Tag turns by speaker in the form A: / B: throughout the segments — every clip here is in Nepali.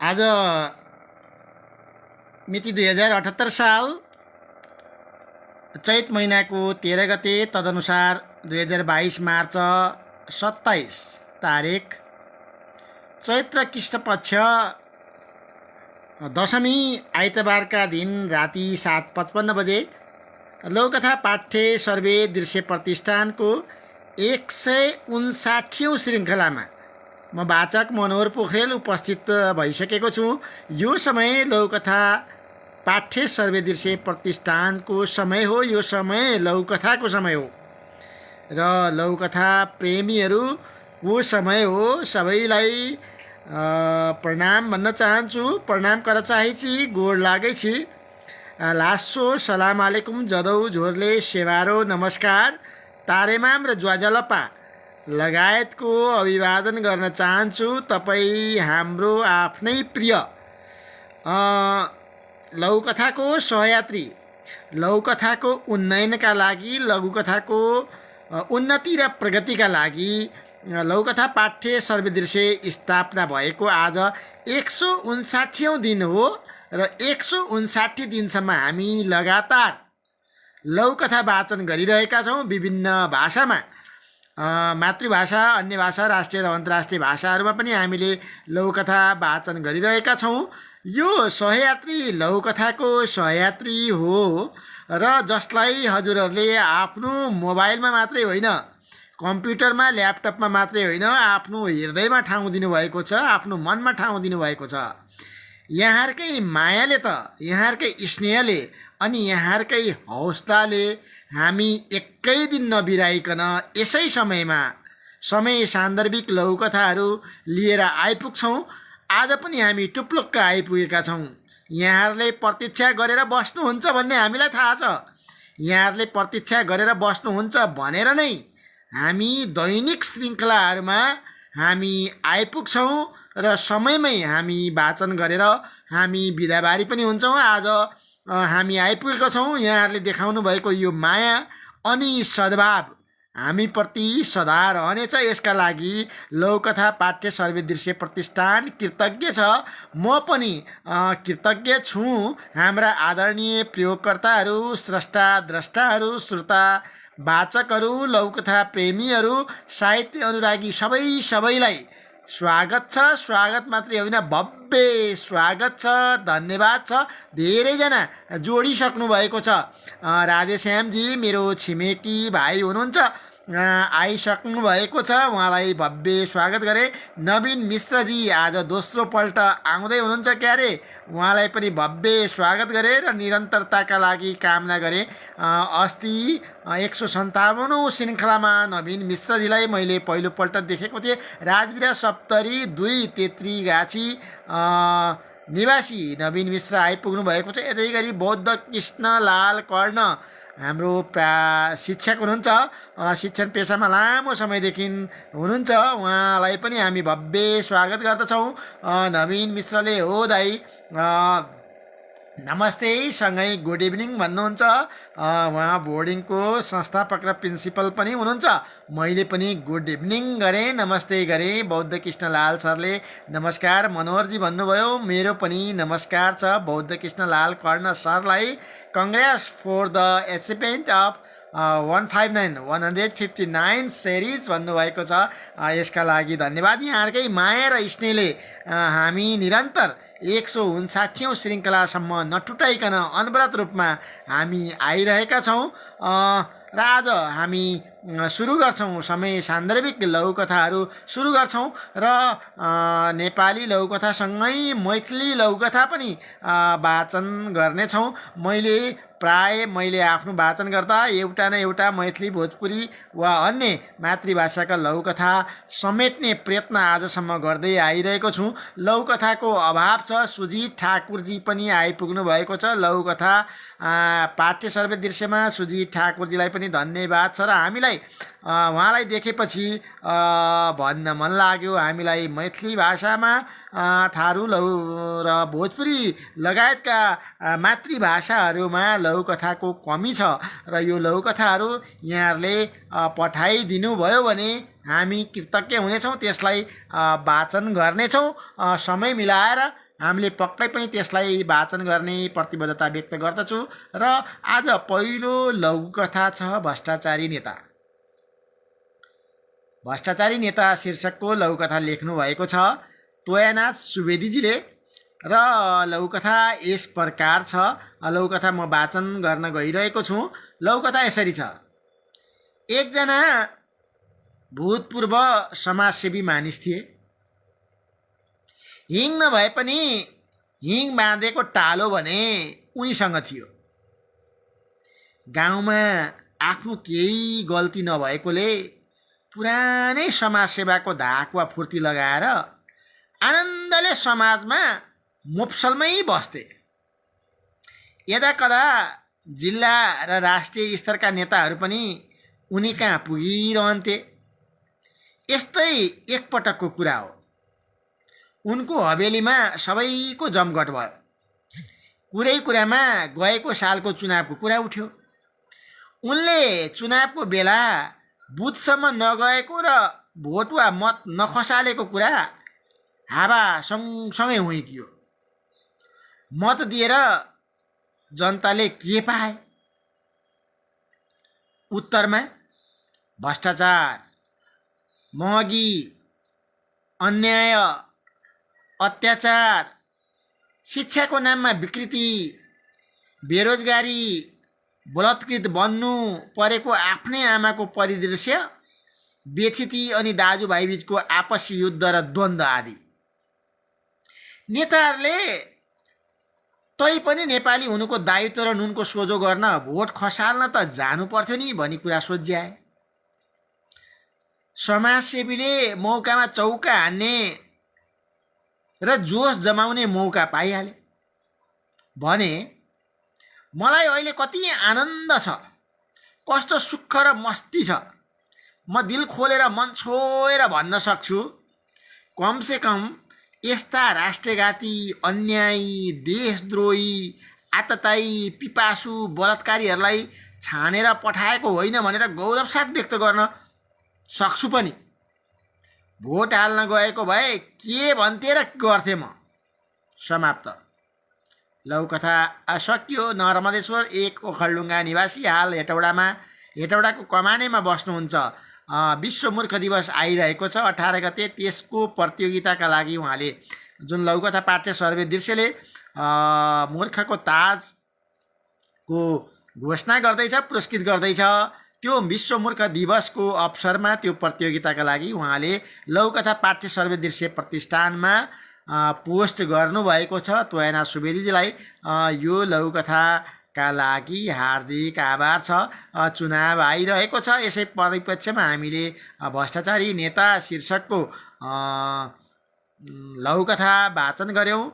A: आज मिति 2078 साल चैत महिनाको 13 गते, तदनुसार 2022 मार्च 27 तारिक, चैत्र कृष्ण पक्ष दशमी आइतबारका दिन राति 7:55 बजे लौकथा पाठ्य सर्वे दृश्य प्रतिष्ठानको 159औं श्रृङ्खलामा म वाचक मनोहर पोखरेल उपस्थित भइसकेको छु। यो समय लौकथा पाठ्य सर्वे दृश्य प्रतिष्ठानको समय हो। यो समय लौकथाको समय हो र लौकथा प्रेमीहरूको समय हो। सबैलाई प्रणाम भन्न चाहन्छु। प्रणाम कर चाहेछि, गोड लागेछि। लासो सलाम आलेकुम, जदौ झोरले सेवारो नमस्कार, तारेमाम र ज्वाजलपा लगायतको अभिवादन गर्न चाहन्छु। तपाईँ हाम्रो आफ्नै प्रिय लघुकथाको सहयात्री, लघुकथाको उन्नयनका लागि, लघुकथाको उन्नति र प्रगतिका लागि लघुकथा पाठ्य सर्वे दृश्य स्थापना भएको आज 159औं दिन हो र 159 दिनसम्म हामी लगातार लघुकथा वाचन गरिरहेका छौँ। विभिन्न भाषामा, मातृभाषा, अन्य भाषा, राष्ट्रिय र अन्तर्राष्ट्रिय भाषाहरूमा पनि हामीले लघुकथा वाचन गरिरहेका छौँ। यो सहयात्री लघुकथाको सहयात्री हो र जसलाई हजुरहरूले आफ्नो मोबाइलमा मात्रै होइन, कम्प्युटरमा, ल्यापटपमा मात्रै होइन, आफ्नो हृदयमा ठाउँ दिनुभएको छ, आफ्नो मनमा ठाउँ दिनुभएको छ। यहाँहरूकै मायाले त, यहाँहरूकै स्नेहले अनि यहाँहरूकै हौसलाले हामी एकै दिन नबिराइकन यसै समयमा समय सान्दर्भिक लघुकथाहरू लिएर आइपुग्छौँ। आज पनि हामी टुप्लुक्क आइपुगेका छौँ। यहाँहरूले प्रतीक्षा गरेर बस्नुहुन्छ भन्ने हामीलाई थाहा छ। यहाँहरूले प्रतीक्षा गरेर बस्नुहुन्छ भनेर नै हामी दैनिक श्रृङ्खलाहरूमा हामी आइपुग्छौँ र समयमै हामी वाचन गरेर हामी बिदाबारी पनि हुन्छौँ। आज हामी आइपुगेका छौँ। यहाँहरूले देखाउनु भएको यो माया अनि सद्भाव हामीप्रति सदा रहनेछ। यसका लागि लघुकथा पाठ्य सर्वे दृश्य प्रतिष्ठान कृतज्ञ छ। म पनि कृतज्ञ छु। हाम्रा आदरणीय प्रयोगकर्ताहरू, स्रष्टा, द्रष्टाहरू, श्रोता, वाचकहरू, लघुकथा प्रेमीहरू, साहित्य अनुरागी सबैलाई स्वागत छ। स्वागत मात्रै होइन, भव्य स्वागत छ, धन्यवाद छ। धेरैजना जोडिसक्नु भएको छ। राधेश्यामजी मेरो छिमेकी भाइ हुनुहुन्छ, आइसक्नु भएको छ। उहाँलाई भव्य स्वागत गरे। नवीन मिश्रजी आज दोस्रो पल्ट आउँदै हुनुहुन्छ क्यारे, उहाँलाई पनि भव्य स्वागत गरे र निरन्तरताका लागि कामना गरे। अस्ति 157औं श्रृङ्खलामा नवीन मिश्रजीलाई मैले पहिलोपल्ट देखेको थिएँ। राजवीरा सप्तरी 2 तेत्री गाछी निवासी नवीन मिश्र आइपुग्नु भएको छ। यतै गरी बौद्ध कृष्णलाल कर्ण हाम्रो शिक्षक हुनुहुन्छ, शिक्षण पेसामा लामो समयदेखि हुनुहुन्छ। उहाँलाई पनि हामी भव्य स्वागत गर्दछौँ। नवीन मिश्रले हो दाइ नमस्ते सँगै गुड इभिनिङ भन्नुहुन्छ। उहाँ बोर्डिङको संस्थापक र प्रिन्सिपल पनि हुनुहुन्छ। मैले पनि गुड इभिनिङ गरेँ, नमस्ते गरेँ। बौद्ध कृष्णलाल सरले नमस्कार मनोहरजी भन्नुभयो। मेरो पनि नमस्कार छ बौद्ध कृष्णलाल कर्ण सरलाई। Congress for the achievement of 159 series भन्नुभएको छ। यसका लागि धन्यवाद। यहाँहरूकै माया र स्नेहले हामी निरन्तर 159औं श्रृङ्खलासम्म नटुटाइकन अनवरत रूपमा हामी आइरहेका छौँ र आज हामी सुरु गर्छौँ। समय सान्दर्भिक लघुकथाहरू सुरु गर्छौँ र नेपाली लघुकथासँगै मैथिली लघुकथा पनि वाचन गर्नेछौँ। मैले आफ्नो वाचन गर्दा एउटा न एउटा मैथिली, भोजपुरी वा अन्य मातृभाषाका लघुकथा समेट्ने प्रयत्न आजसम्म गर्दै आइरहेको छु। लघुकथाको अभाव छ। सुजित ठाकुरजी पनि आइपुग्नु भएको छ लघुकथा पाठ्य सर्वे दृश्यमा। सुजित ठाकुरजीलाई पनि धन्यवाद छ र हामीलाई उहाँलाई देखेपछि भन्न मन लाग्यो, हामीलाई मैथिली भाषामा थारू र भोजपुरी लगायतका मातृभाषाहरूमा लघुकथाको कमी छ र यो लघुकथाहरू यहाँहरूले पठाइदिनु भयो भने हामी कृतज्ञ हुनेछौँ। त्यसलाई वाचन गर्नेछौँ समय मिलाएर हामीले पक्कै पनि त्यसलाई वाचन गर्ने प्रतिबद्धता व्यक्त गर्दछु। र आज पहिलो लघुकथा छ भ्रष्टाचारी नेता। भ्रष्टाचारी नेता शीर्षकको लघुकथा लेख्नु भएको छ तोयानाथ सुवेदीजीले। र लघुकथा यस प्रकार छ। लघुकथा म वाचन गर्न गइरहेको छु। लघुकथा यसरी छ। एकजना भूतपूर्व समाजसेवी मानिस थिए। हिङ नभए पनि हिङ बाँधेको टालो भने उनीसँग थियो। गाउँमा आफ्नो केही गल्ती नभएकोले पुरानै समाजसेवाको धाक वा फुर्ती लगाएर आनन्दले समाजमा मोप्सलमै बस्थे। यदाकदा जिल्ला र राष्ट्रिय स्तरका नेताहरू पनि उनी कहाँ पुगिरहन्थे। यस्तै एकपटकको कुरा हो। उनको हवेलीमा सबैको जमघट भयो। कुरै कुरामा गएको सालको चुनावको कुरा उठ्यो। उनले चुनावको बेला बुथसम्म नगएको र भोट वा मत नखसालेको कुरा हावा सँगसँगै हुइकियो। मत दिएर जनताले के पाए? उत्तरमा भ्रष्टाचार, महँगी, अन्याय, अत्याचार, शिक्षाको नाममा विकृति, बेरोजगारी, बलात्कृत बन्नु परेको आफ्नै आमाको परिदृश्य, व्यथिति अनि दाजुभाइ बीचको आपसी युद्ध र द्वन्द्व आदि। नेताहरूले तै पनि नेपाली हुनुको दायित्व र नुनको सोझो गर्न भोट खसाल्न त जानु पर्थ्यो नि भनी कुरा सोझ्याए। समाजसेवीले मौकामा चौका हान्ने र जोस जमाउने मौका पाइहाले भने मलाई अहिले कति आनन्द छ, कस्तो सुख र मस्ती छ। म दिल खोलेर मन छोएर भन्न सक्छु, कमसेकम यस्ता राष्ट्रघाती, अन्यायी, देशद्रोही, आततायी, पिपासु, बलात्कारीहरूलाई छानेर पठाएको होइन भनेर गौरवसाथ व्यक्त गर्न सक्छु पनि। भोट हाल्न गएको भए के भन्थे र गर्थे म। समाप्त। लघुकथा सकियो। नर्मदेश्वर 1 ओखलढुङ्गा निवासी, हाल हेटौडाको कमानेमा बस्नुहुन्छ। विश्व मूर्ख दिवस आइरहेको छ 18 गते। त्यसको प्रतियोगिताका लागि उहाँले जुन लघुकथा पाठ्य सर्वे दृश्यले मूर्खको ताजको घोषणा गर्दैछ, पुरस्कृत गर्दैछ, त्यो विश्व मूर्ख दिवसको अवसरमा त्यो प्रतियोगिताका लागि उहाँले लघुकथा पाठ्य सर्वे दृश्य प्रतिष्ठानमा पोस्ट गर्नुभएको छ। तोयानाथ सुवेदीजीलाई यो लघुकथाका लागि हार्दिक आभार छ। चुनाव आइरहेको छ, यसै परिप्रेक्ष्यमा हामीले भ्रष्टाचारी नेता शीर्षकको लघुकथा वाचन गऱ्यौँ।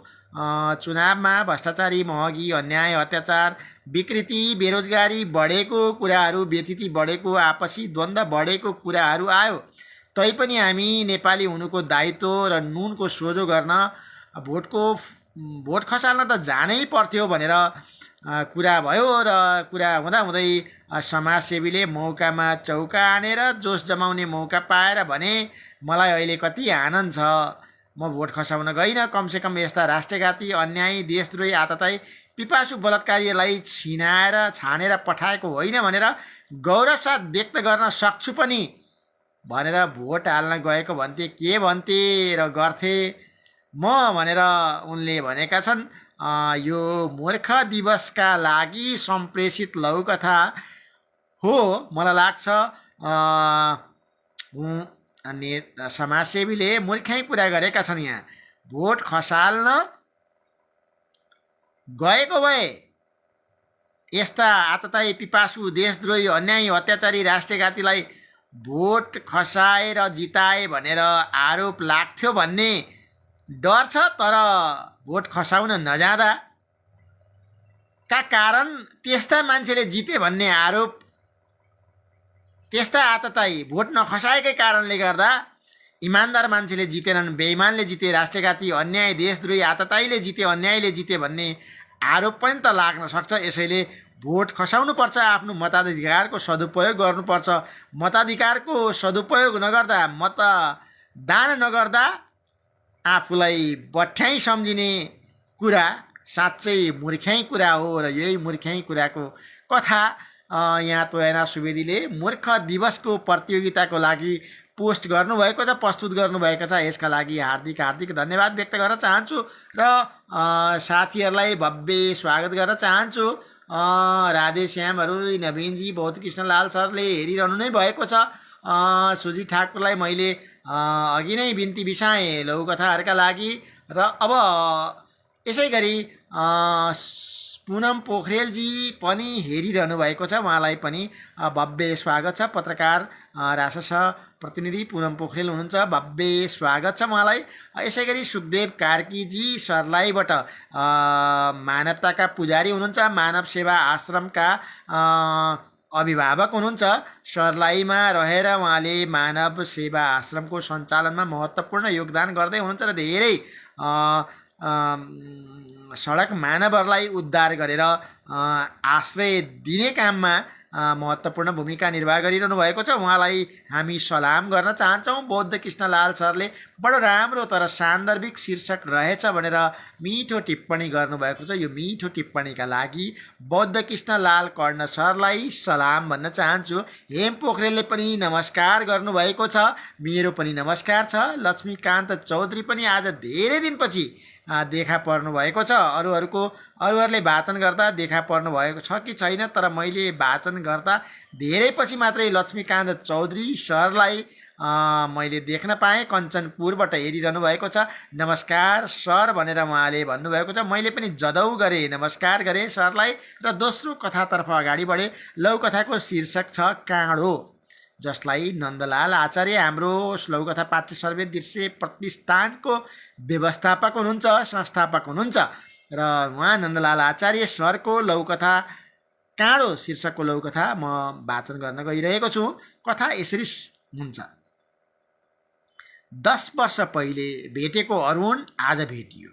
A: चुनावमा भ्रष्टाचारी, महँगी, अन्याय, अत्याचार, विकृति, बेरोजगारी बढेको कुराहरू, व्यथिति बढेको, आपसी द्वन्द्व बढेको कुराहरू आयो। तैपनि हामी नेपाली हुनुको दायित्व र नुनको सोझो गर्न भोट खसाल्न त जानै पर्थ्यो भनेर कुरा भयो। र कुरा हुँदाहुँदै समाजसेवीले मौकामा चौका हानेर जोस जमाउने मौका पाएर भने मलाई अहिले कति आनन्द छ। म भोट खसाउन गइनँ। कमसेकम यस्ता राष्ट्रघाती, अन्यायी, देशद्रोही, आततायी, पिपासु, बलात्कारीहरूलाई छानेर पठाएको होइन भनेर गौरवसाथ व्यक्त गर्न सक्छु पनि भनेर भोट हाल्न गएको भन्थे के भन्थे र गर्थे म भनेर उनले भनेका छन्। यो मूर्ख दिवसका लागि सम्प्रेषित लघुकथा हो। मलाई लाग्छ अनि समाजसेवीले मूर्खै कुरा गरेका छन्। यहाँ भोट खसाल्न गएको भए यस्ता आततायी, पिपासु, देशद्रोही, अन्यायी, अत्याचारी, राष्ट्रघातीलाई भोट खसाएर जिताए भनेर आरोप लाग्थ्यो भन्ने डर छ। तर भोट खसाउन नजाँदा का कारण त्यस्ता मान्छेले जिते भन्ने आरोप, त्यस्ता आततायी भोट नखसाएकै कारणले गर्दा इमान्दार मान्छेले जितेनन्, बेइमानले जिते, राष्ट्रघाती, अन्याय, देशद्रोही, आततायीले जिते, अन्यायले जिते भन्ने आरोप पनि त लाग्न सक्छ। यसैले भोट खसाउनुपर्छ, आफ्नो मताधिकारको सदुपयोग गर्नुपर्छ। मताधिकारको सदुपयोग नगर्दा, मतदान नगर्दा आफूलाई बठ्याइ सम्झिने कुरा साँच्चै मूर्ख्याइ कुरा हो र यही मूर्ख्याइ कुराको कथा यहाँ तोयना सुवेदीले मूर्ख दिवसको प्रतियोगिताको लागि पोस्ट गर्नुभएको छ, प्रस्तुत गर्नुभएको छ। यसका लागि हार्दिक हार्दिक धन्यवाद व्यक्त गर्न चाहन्छु र साथीहरूलाई भव्य स्वागत गर्न चाहन्छु। राधेश्यामहरू, नवीनजी, बहुत कृष्णलाल सरले हेरिरहनु नै भएको छ। सुजी ठाकुरलाई मैले अघि नै बिन्ती बिसाएँ लघुकथाहरूका लागि र अब यसै गरी पुनम पोखरेलजी पनि हेरिरहनु भएको छ, उहाँलाई पनि भव्य स्वागत छ। पत्रकार रासस प्रतिनिधि पुनम पोखरेल हुनुहुन्छ, भव्य स्वागत छ उहाँलाई। यसै गरी सुखदेव कार्कीजी सर्लाहीबाट मानवताका पुजारी हुनुहुन्छ, मानव सेवा आश्रमका अभिभावक हुनुहुन्छ। सर्लाहीमा रहेर उहाँले मानव सेवा आश्रमको सञ्चालनमा महत्त्वपूर्ण योगदान गर्दै हुनुहुन्छ र धेरै सडक मानवहरूलाई उद्धार गरेर आश्रय दिने काममा महत्त्वपूर्ण भूमिका निर्वाह गरिरहनु भएको छ। उहाँलाई हामी सलाम गर्न चाहन्छौँ। बौद्ध कृष्णलाल सरले बडो राम्रो तर सान्दर्भिक शीर्षक रहेछ भनेर मिठो टिप्पणी गर्नुभएको छ। यो मिठो टिप्पणीका लागि बौद्ध कृष्णलाल कर्ण सरलाई सलाम भन्न चाहन्छु। हेम पोखरेलले पनि नमस्कार गर्नुभएको छ, मेरो पनि नमस्कार छ। लक्ष्मीकान्त चौधरी पनि आज धेरै दिनपछि देखा पर्नु भएको छ। अरूहरूले वाचन गर्दा देखा पर्नु भएको छ कि छैन, तर मैले वाचन गर्दा धेरै पछि मात्रै लक्ष्मीकान्त चौधरी सरलाई मैले देख्न पाएँ। कञ्चनपुरबाट हेरिरहनु भएको छ। नमस्कार सर भनेर उहाँले भन्नुभएको छ। मैले पनि जदौ गरेँ, नमस्कार गरेँ सरलाई र दोस्रो कथातर्फ अगाडि बढेँ। लघुकथाको शीर्षक छ काँडो, जसलाई नन्दलाल आचार्य हाम्रो लघुकथा पाठ्य सर्वे दृश्य प्रतिष्ठानको व्यवस्थापक हुनुहुन्छ, संस्थापक हुनुहुन्छ र उहाँ नन्दलाल आचार्य सरको लघुकथा काँडो शीर्षकको लघुकथा म वाचन गर्न गइरहेको छु। कथा यसरी हुन्छ। 10 वर्ष पहिले भेटेको अरुण आज भेटियो।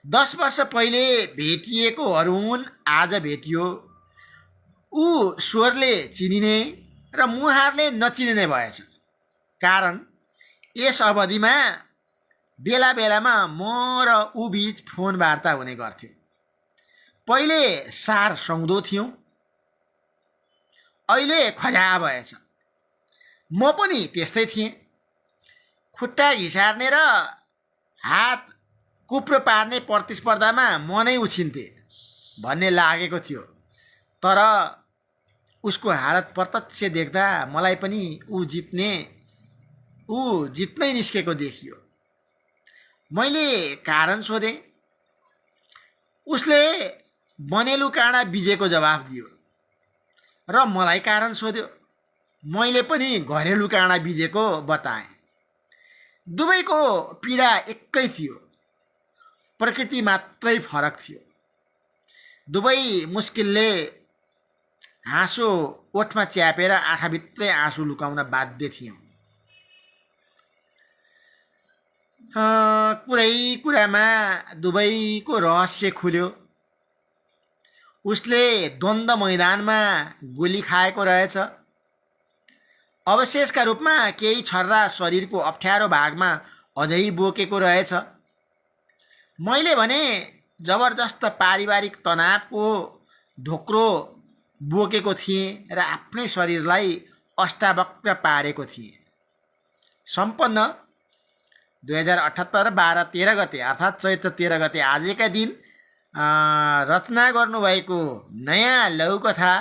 A: 10 वर्ष पहिले भेटिएको अरुण आज भेटियो। ऊ स्वरले चिनिने र मुहारले नचिनिने भएछ। कारण यस अवधिमा बेला बेलामा म र ऊ बीच फोन वार्ता हुने गर्थ्यो। पहिले सार सौँदो थियौँ, अहिले खजा भएछ। म पनि त्यस्तै थिएँ। खुट्टा घिसार्ने र हात कुप्रो पार्ने प्रतिस्पर्धामा म नै उछिन्थेँ भन्ने लागेको थियो। तर उसको हालत प्रत्यक्ष देख्दा मलाई पनि ऊ जित्नै निस्केको देखियो। मैले कारण सोधेँ, उसले बनेलु काँडा बिजेको जवाफ दियो र मलाई कारण सोध्यो। मैले पनि घरेलु काँडा बिजेको बताएँ। दुवैको पीडा एकै थियो, प्रकृति मात्रै फरक थियो। दुवै मुस्किलले हाँसो ओठमा च्यापेर आँखाभित्रै आँसु लुकाउन बाध्य थियौँ। कुरै कुरामा दुवैको रहस्य खुल्यो। उसले द्वन्द्व मैदानमा गोली खाएको रहेछ। अवशेषका रूपमा केही छर्रा शरीरको अप्ठ्यारो भागमा अझै बोकेको रहेछ। मैले भने जबरजस्त पारिवारिक तनावको ढोक्रो बोकेको थिएँ र आफ्नै शरीरलाई अष्टावक्र पारेको थिएँ। सम्पन्न 2078 12-13 गते अर्थात् चैत्र 13 गते आजका दिन रचना गर्नुभएको नयाँ लघुकथा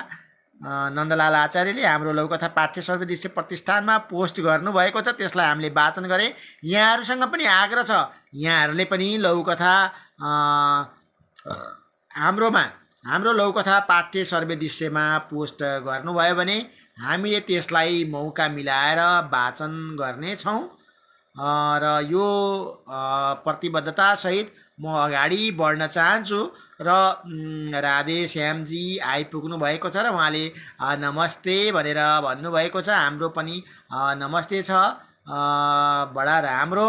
A: नन्दलाल आचार्यले हाम्रो लघुकथा पाठ्य सर्वे दृश्य प्रतिष्ठानमा पोस्ट गर्नुभएको छ। त्यसलाई हामीले वाचन गरे। यहाँहरूसँग पनि आग्रह छ, यहाँहरूले पनि लघुकथा हाम्रो लघुकथा पाठ्य सर्वे दृश्यमा पोस्ट गर्नुभयो भने हामीले त्यसलाई मौका मिलाएर वाचन गर्नेछौँ र यो प्रतिबद्धतासहित म अगाडि बढ्न चाहन्छु। र राधेश्यामजी आइपुग्नु भएको छ र उहाँले नमस्ते भनेर भन्नुभएको छ। हाम्रो पनि नमस्ते छ। बडा राम्रो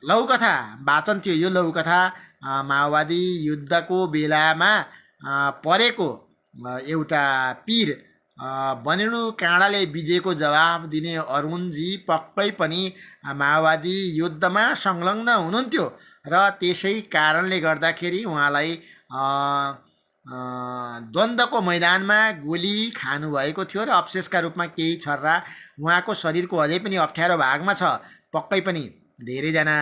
A: लघुकथा वाचन थियो। यो लघुकथा माओवादी युद्धको बेलामा परेको एउटा पीर बनेणु काँडाले विजयको जवाब दिने अरुणजी पक्कै पनि माओवादी युद्धमा संलग्न हुनुहुन्थ्यो र त्यसै कारणले गर्दाखेरि उहाँलाई द्वन्द्वको मैदानमा गोली खानुभएको थियो र अवशेषका रूपमा केही छर्रा उहाँको शरीरको अझै पनि अप्ठ्यारो भागमा छ। पक्कै पनि धेरैजना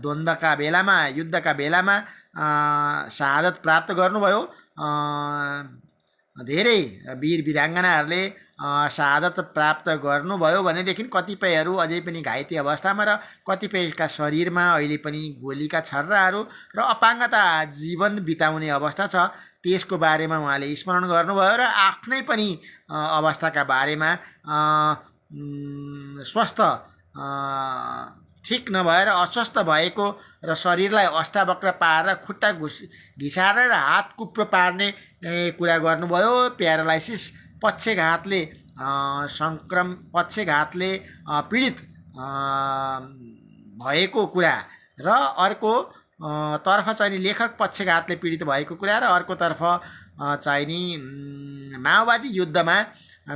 A: द्वन्द्वका बेलामा युद्धका बेलामा शहादत प्राप्त गर्नुभयो। धेरै वीर वीराङ्गनाहरूले शहादत प्राप्त गर्नुभयो भनेदेखि कतिपयहरू अझै पनि घाइते अवस्थामा र कतिपयका शरीरमा अहिले पनि गोलीका छर्राहरू र अपाङ्गता जीवन बिताउने अवस्था छ। त्यसको बारेमा उहाँले स्मरण गर्नुभयो र आफ्नै पनि अवस्थाका बारेमा स्वास्थ्य ठिक नभएर अस्वस्थ भएको र शरीरलाई अस्टावक्र पारेर खुट्टा घिसारेर हात कुप्रो पार्ने कुरा गर्नुभयो। प्यारालाइसिस पक्षघातले पक्षघातले पीडित भएको कुरा र अर्को तर्फ चाहिँ लेखक पक्षघातले पीडित भएको कुरा र अर्कोतर्फ चाहिँ नि माओवादी युद्धमा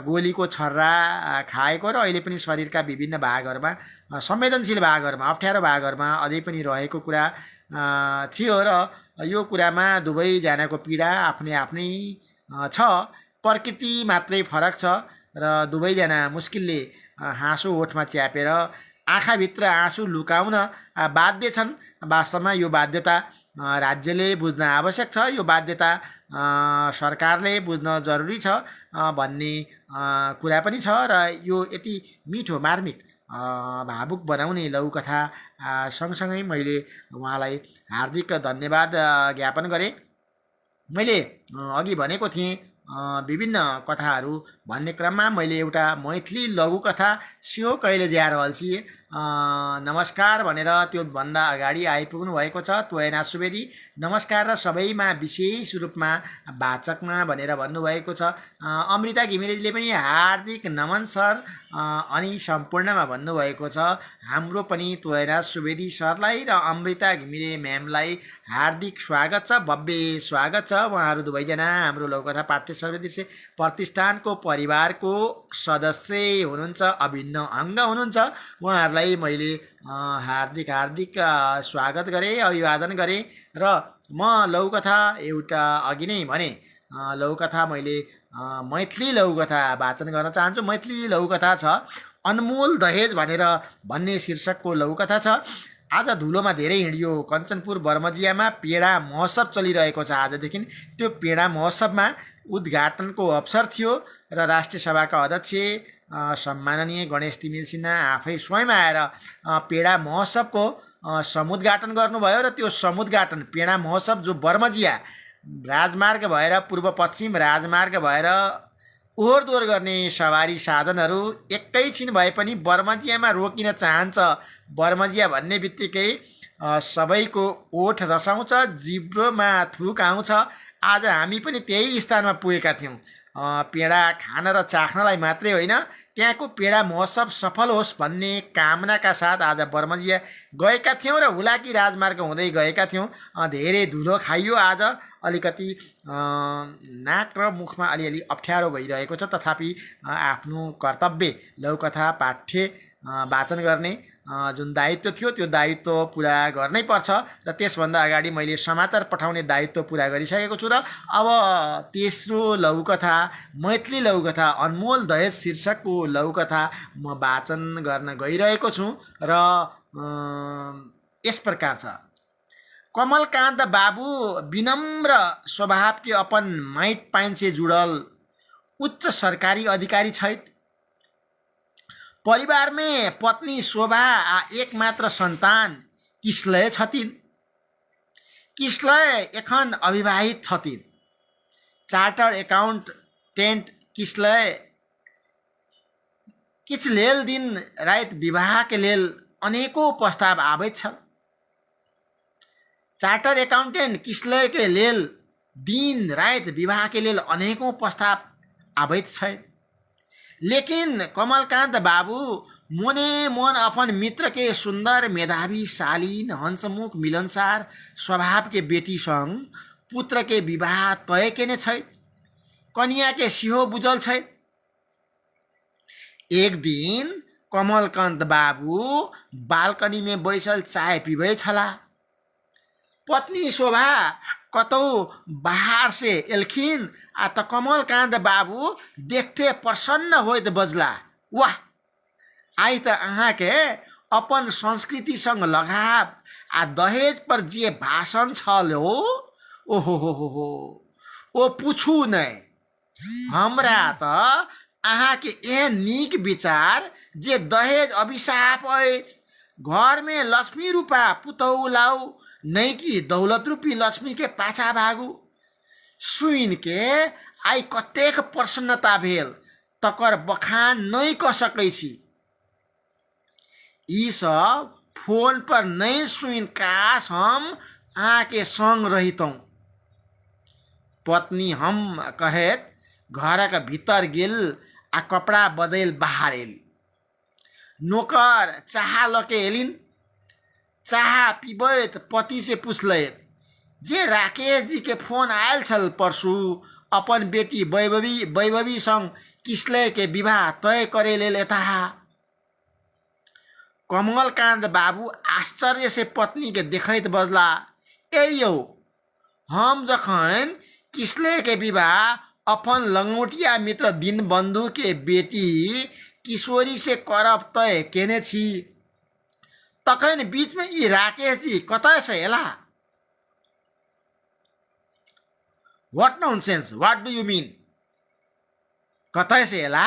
A: गोलीको छर्रा खाएको र अहिले पनि शरीरका विभिन्न भागहरूमा संवेदनशील भागहरूमा अप्ठ्यारो भागहरूमा अझै पनि रहेको कुरा थियो र यो कुरामा दुवैजनाको पीडा आफ्नै आफ्नै छ। प्रकृति मात्रै फरक छ र दुवैजना मुस्किलले हाँसो ओठमा च्यापेर आँखाभित्र आँसु लुकाउन बाध्य छन्। वास्तवमा यो बाध्यता राज्यले बुझ्न आवश्यक छ, यो बाध्यता सरकारले बुझ्न जरुरी छ भन्ने कुरा पनि छ र यो यति मिठो मार्मिक भावुक बनाउने लघुकथा सँगसँगै मैले उहाँलाई हार्दिक धन्यवाद ज्ञापन गरेँ। मैले अघि भनेको थिएँ विभिन्न कथाहरू भन्ने क्रममा मैले एउटा मैथिली लघुकथा सियो कहिले ज्याएर अल्छिए नमस्कार भनेर त्यो भन्दा अगाडि आइपुग्नु भएको छ त्वयना सुवेदी। नमस्कार र सबैमा विशेष रूपमा वाचकमा भनेर भन्नुभएको छ। अमृता घिमिरेजीले पनि हार्दिक नमन सर अनि सम्पूर्णमा भन्नुभएको छ। हाम्रो पनि त्वयना सुवेदी सरलाई र अमृता घिमिरे म्यामलाई हार्दिक स्वागत छ, भव्य स्वागत छ। उहाँहरू दुवैजना हाम्रो लघुकथा पाठ्य सर्वदलीय प्रतिष्ठानको परिवारको सदस्य हुनुहुन्छ, अभिन्न अङ्ग हुनुहुन्छ। उहाँहरूलाई मैले हार्दिक स्वागत गरेँ, अभिवादन गरेँ र म लघुकथा एउटा अघि नै भने लघुकथा मैले मैथिली लघुकथा वाचन गर्न चाहन्छु। मैथिली लघुकथा छ अनमोल दहेज भन्ने शीर्षकको लघुकथा छ। आज धुलोमा धेरै हिँडियो। कञ्चनपुर बर्मजियामा पेडा महोत्सव चलिरहेको छ आजदेखि। त्यो पेडा महोत्सवमा उद्घाटनको अवसर थियो र राष्ट्रिय सभाका अध्यक्ष सम्माननीय गणेश तिमिल सिन्हा आफै स्वयं आएर पेडा महोत्सवको समुद्घाटन गर्नुभयो र त्यो समुद्घाटन पेडा महोत्सव जो बर्मजिया राजमार्ग भएर पूर्व पश्चिम राजमार्ग भएर ओहोर दोहोर गर्ने सवारी साधनहरू एकैछिन भए पनि बर्मजियामा रोकिन चाहन्छ। बर्मजिया भन्ने बित्तिकै सबैको ओठ रसाउँछ, जिब्रोमा थुक आउँछ। आज हामी पनि त्यही स्थानमा पुगेका थियौँ। पेडा खान र चाख्नलाई मात्रै होइन, त्यहाँको पेडा महोत्सव सफल होस् भन्ने कामनाका साथ आज बर्मजिया गएका थियौँ र हुलाकी राजमार्ग हुँदै गएका थियौँ। धेरै धुलो खाइयो। आज अलिकति नाक र मुखमा अलिअलि अप्ठ्यारो भइरहेको छ, तथापि आफ्नो कर्तव्य लघुकथा पाठ्य वाचन गर्ने जुन दायित्व थियो त्यो दायित्व पुरा गर्नै पर्छ र त्यसभन्दा अगाडि मैले समाचार पठाउने दायित्व पुरा गरिसकेको छु र अब तेस्रो लघुकथा मैथिली लघुकथा अनमोल दहेज शीर्षकको लघुकथा म वाचन गर्न गइरहेको छु र यस प्रकार छ। कमलकान्त बाबू विनम्र स्वभाव के अपन माइट पाइन से जुड़ल उच्च सरकारी अधिकारी छैत। परिवार में पत्नी शोभा एकमात्र सन्तान किस्लय छथिन। किस्लय एखन अविवाहित छथिन। चार्टर एकाउन्टेन्ट किस्लय किछ लेल दिन रात विवाह के लेल अनेकों प्रस्ताव आबैत छल। चार्टर एकाउन्टेन्ट किस्लय के लेल दिन रात विवाह के लेल अनेकों प्रस्ताव आबैत छै। लेकिन कमलकांत बाबू मोने मन अपन मित्र के सुंदर मेधावी शालीन हंसमुख मिलनसार स्वभाव के बेटी संग पुत्र के विवाह तय केने छै। कन्या के सिहो बुझल छै। एक दिन कमलकान्त बाबू बालकनी में बैसल चाय पीबै छला। पत्नी शोभा कतौ बाहर से एलखिन आ त कमलकान्त बाबू देखते प्रसन्न होइत बजला, वाह, आई त अहाँके अपन संस्कृति संग लगाव आ दहेज पर जे भाषण छल हो ओ पूछू नहीं। हमरा त अहाँके एहन नीक विचार जे दहेज अभिशाप अछि। घर में लक्ष्मी रूपा पुतहु लाऊ, नहीं कि दौलत रूपी लक्ष्मी के पाछा भागू। सुन के आई कतेक प्रसन्नता भेल, तकर बखान नहीं क सकै छी। ई सब फोन पर नहीं सुन, काश हम अहाँके संग रहितौं। पत्नी हम कहैत घरक भीतर गेल आ कपड़ा बदल बाहर एली। नौकर चाह लके एलिन। चाह पीबैत पति से पूछलैत जे राकेश जी के फोन आयल छल परसू अपन बेटी वैभवी संग किसलय के विवाह तय करे लेल एताह। कमलकान्त बाबू आश्चर्य से पत्नी के देखैत बजला, ए यौ, हम जखन किसलय के विवाह अपन लंगोटिया मित्र दीनबंधु के बेटी किशोरी से करब तय केने छी, तखन बीच में ई राकेश जी कतय से एला? What nonsense, what do you mean? कतय से एला?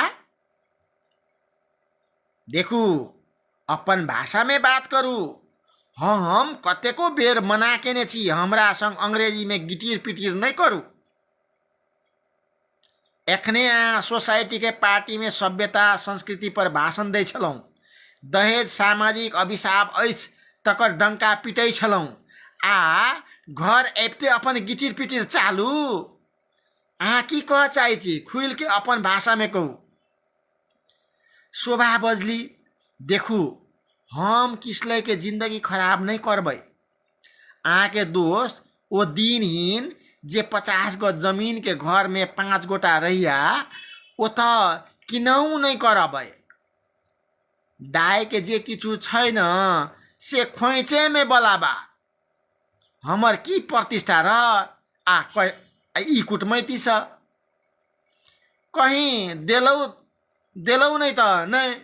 A: देखू, अपन भाषा में बात करू। हम कतेको बेर मना केने छी हमरा संग अंग्रेजी में गिटिर पिटिर नहीं करू। एखने सोसाइटी के पार्टी में सभ्यता संस्कृति पर भाषण दै छलौं। दहेज सामाजिक अभिशाप अछि तकर डंका पिटै छलौं, आ घर आबिते अपन गिटिर पिटिर चालू। अहाँ की कह चाहै छी, खुल के अपन भाषा में कहू। शोभा बजली, देखू, हम किसलय के जिंदगी खराब नहीं करबै। अहाँ के दोस्त ओ दिनहीन जे 50 गज जमीन के घर में 5 गोटा रहिया, ओ त किनऊ नहीं करबै। दाय के जे किछु छैन से खोइचे में बलाबा। हमर की प्रतिष्ठा रह आ ई कुटमैती से कहीं देलौ नहीं त नहीं।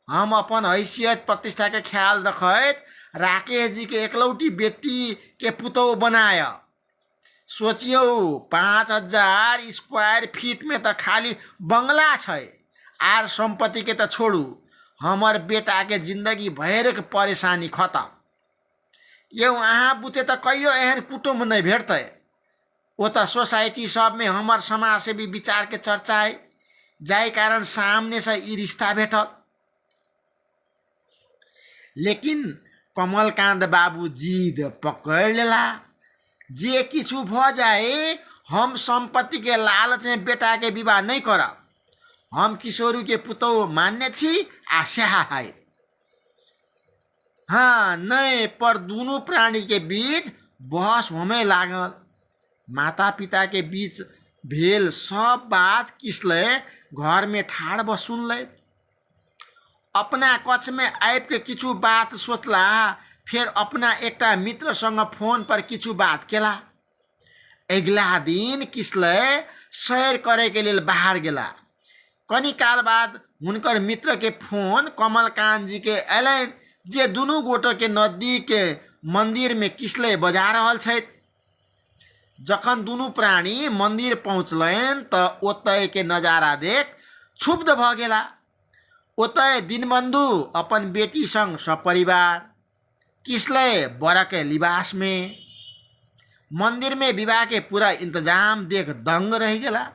A: हम अपन हैसियत प्रतिष्ठा के ख्याल रखैत राकेश जी के एकलौटी बेटी के पुतौ बनाय। सोचियो 5000 स्क्वायर फीट में त खाली बंगला छै, आर संपत्ति के त छोड़ू, हमर बेटा के जिंदगी भर के परेशानी खत्म। यौ, अहाँ बुते त कहियो एहन कुटुम्ब नहीं भेटतै। वो त सोसाइटी सब में हमर समाज से भी विचार के चर्चा है, जाय कारण सामने से ई रिश्ता भेटल। लेकिन कमलकान्त बाबू जिद पकड़ लेला, जे किछु भ जाए हम संपत्ति के लालच में बेटा के विवाह नहीं करब। हम किशोरी के पुतौ मान्य छी आ सेहा है। हाँ नहीं, पर दोनों प्राणी के बीच बहस होमे लागल। माता पिता के बीच भेल सब बात किसलय घर में ठाड़ ब सुनलैत। अपना कक्ष में आबि के किछु बात सोचला, फिर अपना एकटा मित्र संग फोन पर किछु बात केला। अगला दिन किसलय सैर करे के लेल बाहर गेला। कनी काल बाद हुनकर मित्र के फोन कमलकान्त जी के अयलैन जे दुनू गोटे के नजदीक के मंदिर में किसलय बजा रहल छथि। जखन दुनू प्राणी मंदिर पहुँचलैन त ओतय के नजारा देख क्षुब्ध भ गेला। ओतय दीनबंधु अपन बेटी संग सपरिवार, किसलय बर के लिबास में। मंदिर में विवाह के पूरा इंतजाम देख दंग रह गेला।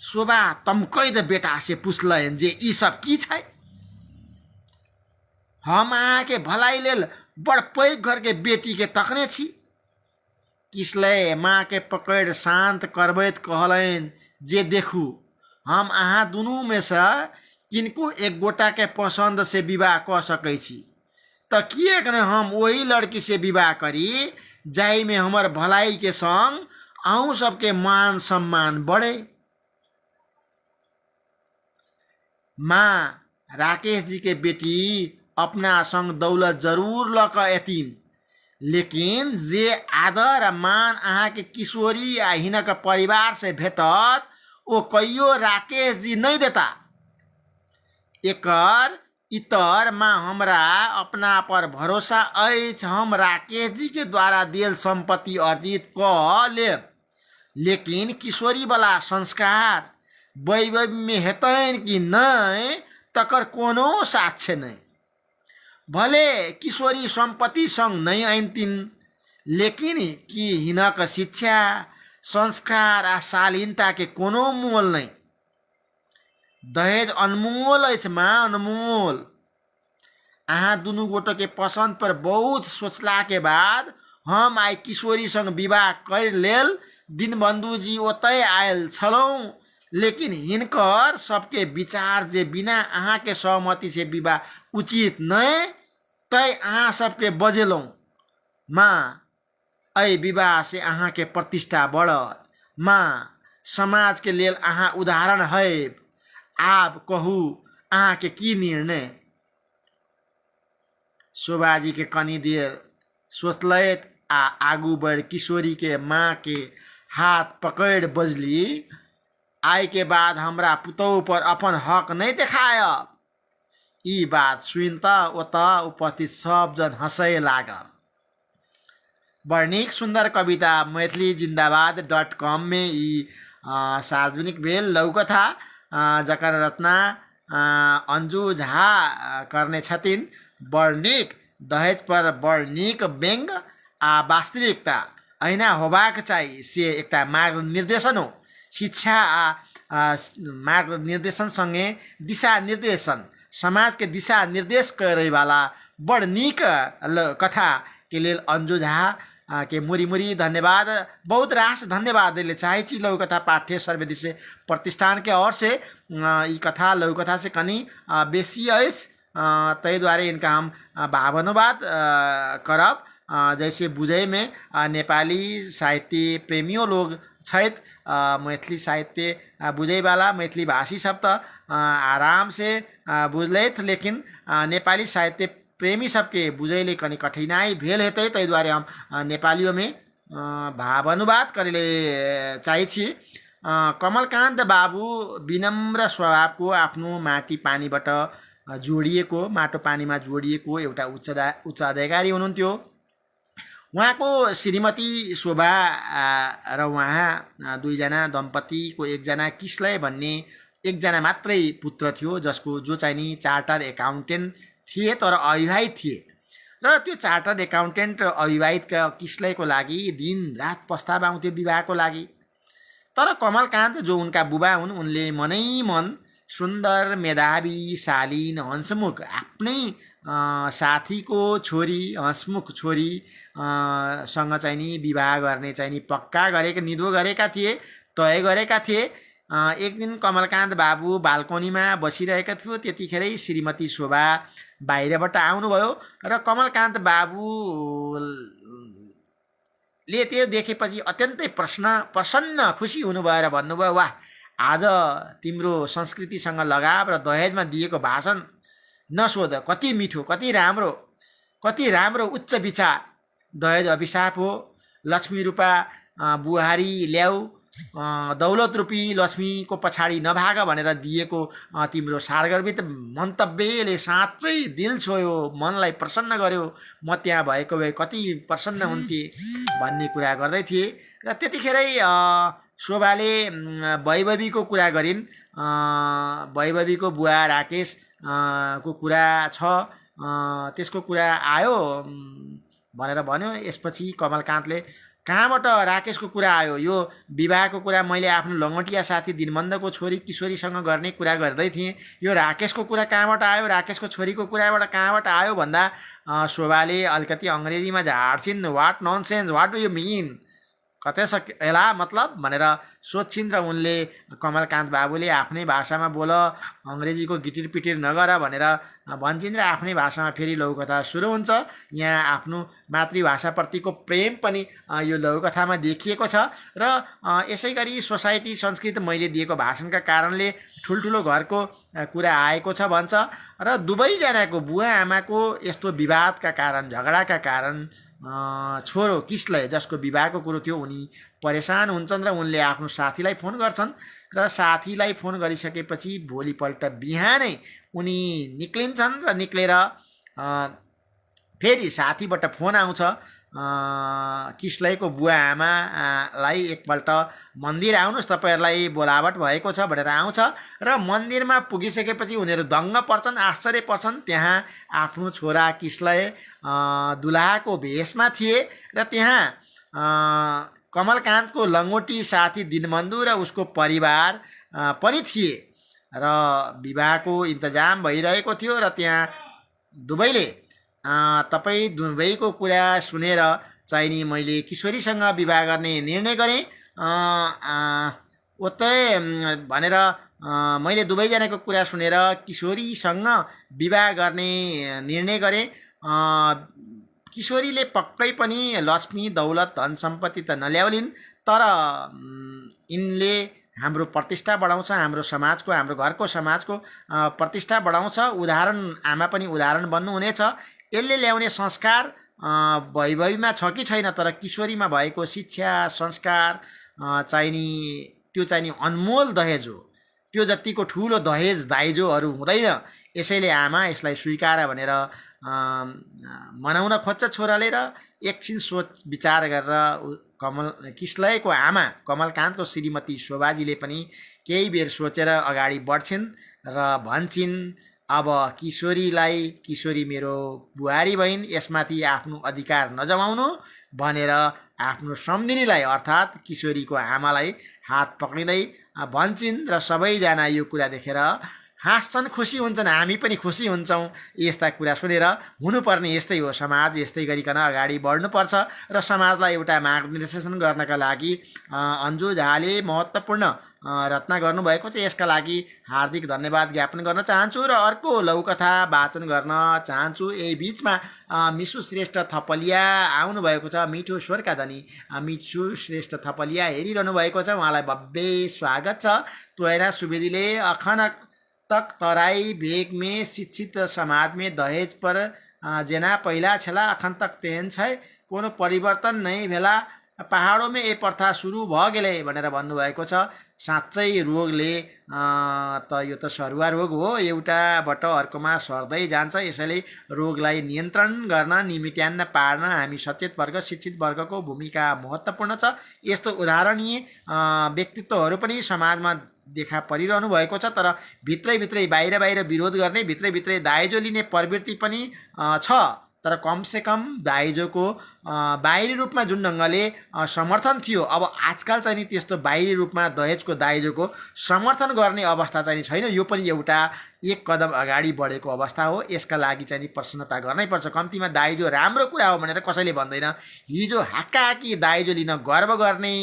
A: शोभा तमकैत बेटा से पूछलैन जे ई सब की छै। हम अहाँ के भलाई लेल बड़ पैघ घर के बेटी के तकने छी। किसलय माँ के पकड़ शांत करबैत कहलैन जे देखू, हम अहाँ दुनू में से किनको एक गोटा के पसंद से विवाह क सकै छी, त किएक न हम वही लड़की से विवाह करी जाहि में हमर भलाई के संग अहूँ सबके मान सम्मान बढ़े। माँ राकेश जी के बेटी अपना संग दौलत जरूर लक एतीन, लेकिन जे आदर आ मान अहाँ के किशोरी आ हिनक परिवार से भेटत ओ कहियो राकेश जी नहीं देता। एकर इतर माँ हमरा अपना पर भरोसा अछि, हम राकेश जी के द्वारा दियल संपत्ति अर्जित क लेब, लेकिन किशोरी वाला संस्कार वैभव में हेतैन कि नहीं तकर कोनो साक्ष्य नहीं। भले किशोरी संपत्ति संग नहीं आनतीन, लेकिन कि हिनक शिक्षा संस्कार आ शालीनता के कोनो मोल नहीं। दहेज अनमोल अछि माँ, अनमोल। अहाँ दुनू गोटे के पसंद पर बहुत सोचला के बाद हम आई किशोरी संग विवाह कर लेल दीनबंधु जी ओतय आयल छलौं, लेकिन हिनकर सबके विचार जे बिना अहाँ के सहमति से विवाह उचित नहीं, तय अहाँ सबके बजेलौं। माँ अय विवाह से अहाँ के प्रतिष्ठा बढ़त। माँ समाज के लेल अहाँ उदाहरण है। आब कहू अहाँ के की निर्णय। शोभाजी के कनी देर सोचलैत आ आगू बढ़ किशोरी के माँ के हाथ पकड़ बजली, आय के बाद हमरा पुतौह पर अपन हक नहीं देखायब। ई बात सुनता ओतऽ उपस्थित सब जन हंसय लागल। बड़ नीक सुंदर कविता मैथिली जिंदाबाद.com में ई सार्वजनिक भेल लघुकथा, जकर रचना अंजू झा करने छथिन। बड़ नीक, दहेज पर बड़ नीक व्यंग आ वास्तविकता अहिना होबाक चाही से एकटा मार्ग निर्देशन हो। शिक्षा आ मार्ग निर्देशन संगे दिशा निर्देशन, समाज के दिशा निर्देश करे वाला बड़ नीक कथा के लेल अंजू झा के मुरी मुरी धन्यवाद, बहुत रास धन्यवाद दिले चाहे छी। लघु कथा पाठ्य सर्वदलीय प्रतिष्ठान के ओर से ई कथा लघु कथा से कनी बेसी अछि, तै द्वारे इनका हम भावानुवाद करब। जैसे बुझे में नेपाली साहित्य प्रेमियों लोग छथि, मैथिली साहित्य बुझे वाला मैथिली भाषी सब तो आराम से बुझलैथ, लेकिन नेपाली साहित्य प्रेमी सबके बुझैले कनी कठिनाई भेल हेतै, तै द्वारे हम नेपालियों में भावानुवाद करेले चाहे छी। कमलकान्त बाबू विनम्र स्वभावको, आफ्नो माटी पानीबाट जोडिएको, माटो पानीमा जोडिएको एउटा उच्च अधिकारी हुनुहुन्थ्यो। उहाँको श्रीमती शोभा र उहाँ दुईजना दम्पतिको एकजना किस्लय भन्ने एकजना मात्रै पुत्र थियो, जो चाहिँ नि चार्टर एकाउन्टेन्ट थिए, तर अविवाहित थिए। र त्यो चार्टर एकाउन्टेन्ट र अविवाहितका किस्लयको लागि दिन रात प्रस्ताव आउँथ्यो विवाहको लागि। तर कमलकान्त जो उनका बुबा हुन्, उनले मनै मन सुन्दर मेधावी शालीन हंसमुख आफ्नै साथीको छोरी, हंसमुख छोरी सँग चाहिँ नि विवाह गर्ने चाहिँ नि पक्का गरेका, निधो गरेका थिए, तय गरेका थिए। एक दिन कमलकान्त बाबु बाल्कनीमा बसिरहेका थियो, त्यतिखेरै श्रीमती शोभा बाहिरबाट आउनुभयो र कमलकान्त बाबुले त्यो देखेपछि अत्यन्तै प्रसन्न खुसी हुनुभयो र भन्नुभयो, वाह, आज तिम्रो संस्कृतिसँग लगाव र दहेजमा दिएको भाषण नसोध, कति मिठो, कति राम्रो उच्च विचार। दहेज अभिशाप हो, लक्ष्मी रूपा बुहारी ल्याऊ, दौलत रूपी लक्ष्मीको पछाडि नभाग भनेर दिएको तिम्रो सार्गर्भित मन्तव्यले साँच्चै दिल छोयो, मनलाई प्रसन्न गर्यो। म त्यहाँ भएको भए कति प्रसन्न हुन्थे भन्ने कुरा गर्दै थिए। र त्यतिखेरै शोभाले वैभवीको कुरा गरिन्। वैभवीको बुवा राकेश को कुरा छ, त्यसको कुरा आयो भनेर भन्यो। यसपछि कमलकान्तले कहाँबाट राकेशको कुरा आयो, यो विवाहको कुरा मैले आफ्नो लङ्गटिया साथी दिनबन्धको छोरी किशोरीसँग गर्ने कुरा गर्दै थिएँ, यो राकेशको कुरा कहाँबाट आयो, राकेशको छोरीको कुराबाट कहाँबाट आयो भन्दा शोभाले अलिकति अङ्ग्रेजीमा झाड्छिन्, what nonsense, what do you mean. कतै सकेला मतलब भनेर सोध्छिन् र उनले कमलकान्त बाबुले आफ्नै भाषामा बोल, अङ्ग्रेजीको गिटिर पिटिर नगर भनेर भन्छन् र आफ्नै भाषामा फेरि लघुकथा सुरु हुन्छ। यहाँ आफ्नो मातृभाषाप्रतिको प्रेम पनि यो लघुकथामा देखिएको छ र यसै गरी सोसाइटी संस्कृति मैले दिएको भाषणका कारणले ठुल्ठुलो घरको कुरा आएको छ भन्छ र दुवैजनाको बुवा आमाको यस्तो विवादका कारण, झगडाका कारण छोरो किसलय जसको विवाहको कुरो थियो उनी परेशान हुन्छन् र उनले आफ्नो साथीलाई फोन गर्छन् र साथीलाई फोन गरिसकेपछि भोलिपल्ट बिहानै उनी निक्लिन्छन् र निक्लेर फेरि साथीबाट फोन आउँछ किसलयको बुवा आमालाई एकपल्ट मन्दिर आउनुहोस् तपाईँहरूलाई बोलावट भएको छ भनेर आउँछ र मन्दिरमा पुगिसकेपछि उनीहरू दङ्ग पर्छन्, आश्चर्य पर्छन्। त्यहाँ आफ्नो छोरा किसलय दुलाहाको भेषमा थिए र त्यहाँ कमलकान्तको लङ्गोटी साथी दिनबन्धु र उसको परिवार पनि थिए र विवाहको इन्तजाम भइरहेको थियो र त्यहाँ दुवैले तपाईँ दुवैको कुरा सुनेर चाहिँ नि मैले किशोरीसँग विवाह गर्ने निर्णय गरेँ उतै भनेर मैले दुवैजनाको कुरा सुनेर किशोरीसँग विवाह गर्ने निर्णय गरेँ। किशोरीले पक्कै पनि लक्ष्मी दौलत धन सम्पत्ति त नल्याउलिन्, तर यिनले हाम्रो प्रतिष्ठा बढाउँछ, हाम्रो समाजको, हाम्रो घरको समाजको प्रतिष्ठा बढाउँछ। उदाहरण आमा पनि उदाहरण बन्नुहुनेछ। यसले ल्याउने संस्कार भैभवीमा छ कि छैन, तर किशोरीमा भएको शिक्षा संस्कार चाहिँ नि त्यो चाहिँ नि अनमोल दहेज हो। त्यो जतिको ठुलो दहेज दाइजोहरू हुँदैन। यसैले आमा यसलाई स्वीकार भनेर मनाउन खोज्छ छोराले र एकछिन सोच विचार गरेर किसलयको आमा कमलकान्तको श्रीमती शोभाजीले पनि केही बेर सोचेर अगाडि बढ्छिन् र भन्छन् अब किशोरी मेरो बुहारी बहिनी, यसमाथि आफ्नो अधिकार नजमाउनु भनेर आफ्नो सम्धिनीलाई अर्थात् किशोरीको आमालाई हात पक्रिँदै भन्छन् र सबैजना यो कुरा देखेर हाँस्छन्, खुसी हुन्छन्। हामी पनि खुसी हुन्छौँ यस्ता कुरा सुनेर। हुनुपर्ने यस्तै हो, समाज यस्तै गरिकन अगाडि बढ्नुपर्छ र समाजलाई एउटा मार्गदर्शन गर्नका लागि अन्जु झाले महत्त्वपूर्ण रचना गर्नुभएको छ। यसका लागि हार्दिक धन्यवाद ज्ञापन गर्न चाहन्छु र अर्को लघुकथा वाचन गर्न चाहन्छु। यही बिचमा मिसु श्रेष्ठ थपलिया आउनुभएको छ, मिठो स्वरका धनी मिसु श्रेष्ठ थपलिया हेरिरहनु भएको छ, उहाँलाई भव्य स्वागत छ। तोयरा सुवेदीले अखनक तक तराई भेग में शिक्षित समाज में दहेज पर जेना पहिला छला अखन तक तेन छै, कोनो परिवर्तन नहीं भेला, पहाडों में ये प्रथा सुरु भ गेले भनेर भन्नुभएको छ। साँच्चै रोगले त यो त सरुवा रोग हो, एउटाबाट अर्कोमा सर्दै जान्छ। यसैले रोगलाई नियन्त्रण गर्न, निमिट्यान्न पार्न हामी सचेत वर्ग, शिक्षित वर्गको भूमिका महत्त्वपूर्ण छ। यस्तो उदाहरणीय व्यक्तित्वहरू पनि समाजमा देखा परिरहनु भएको छ, तर भित्रै बाहिर विरोध गर्ने, भित्रै दाइजो लिने प्रवृत्ति पनि छ। तर कमसेकम दाइजोको बाहिरी रूपमा जुन ढङ्गले समर्थन थियो, अब आजकल चाहिँ नि त्यस्तो बाहिरी रूपमा दहेजको दाइजोको समर्थन गर्ने अवस्था चाहिँ छैन। यो पनि एउटा एक कदम अगाडि बढेको अवस्था हो। यसका लागि चाहिँ नि प्रसन्नता गर्नैपर्छ। कम्तीमा दाइजो राम्रो कुरा हो भनेर कसैले भन्दैन। हिजो हाक्काहाक्की दाइजो लिन गर्व गर्ने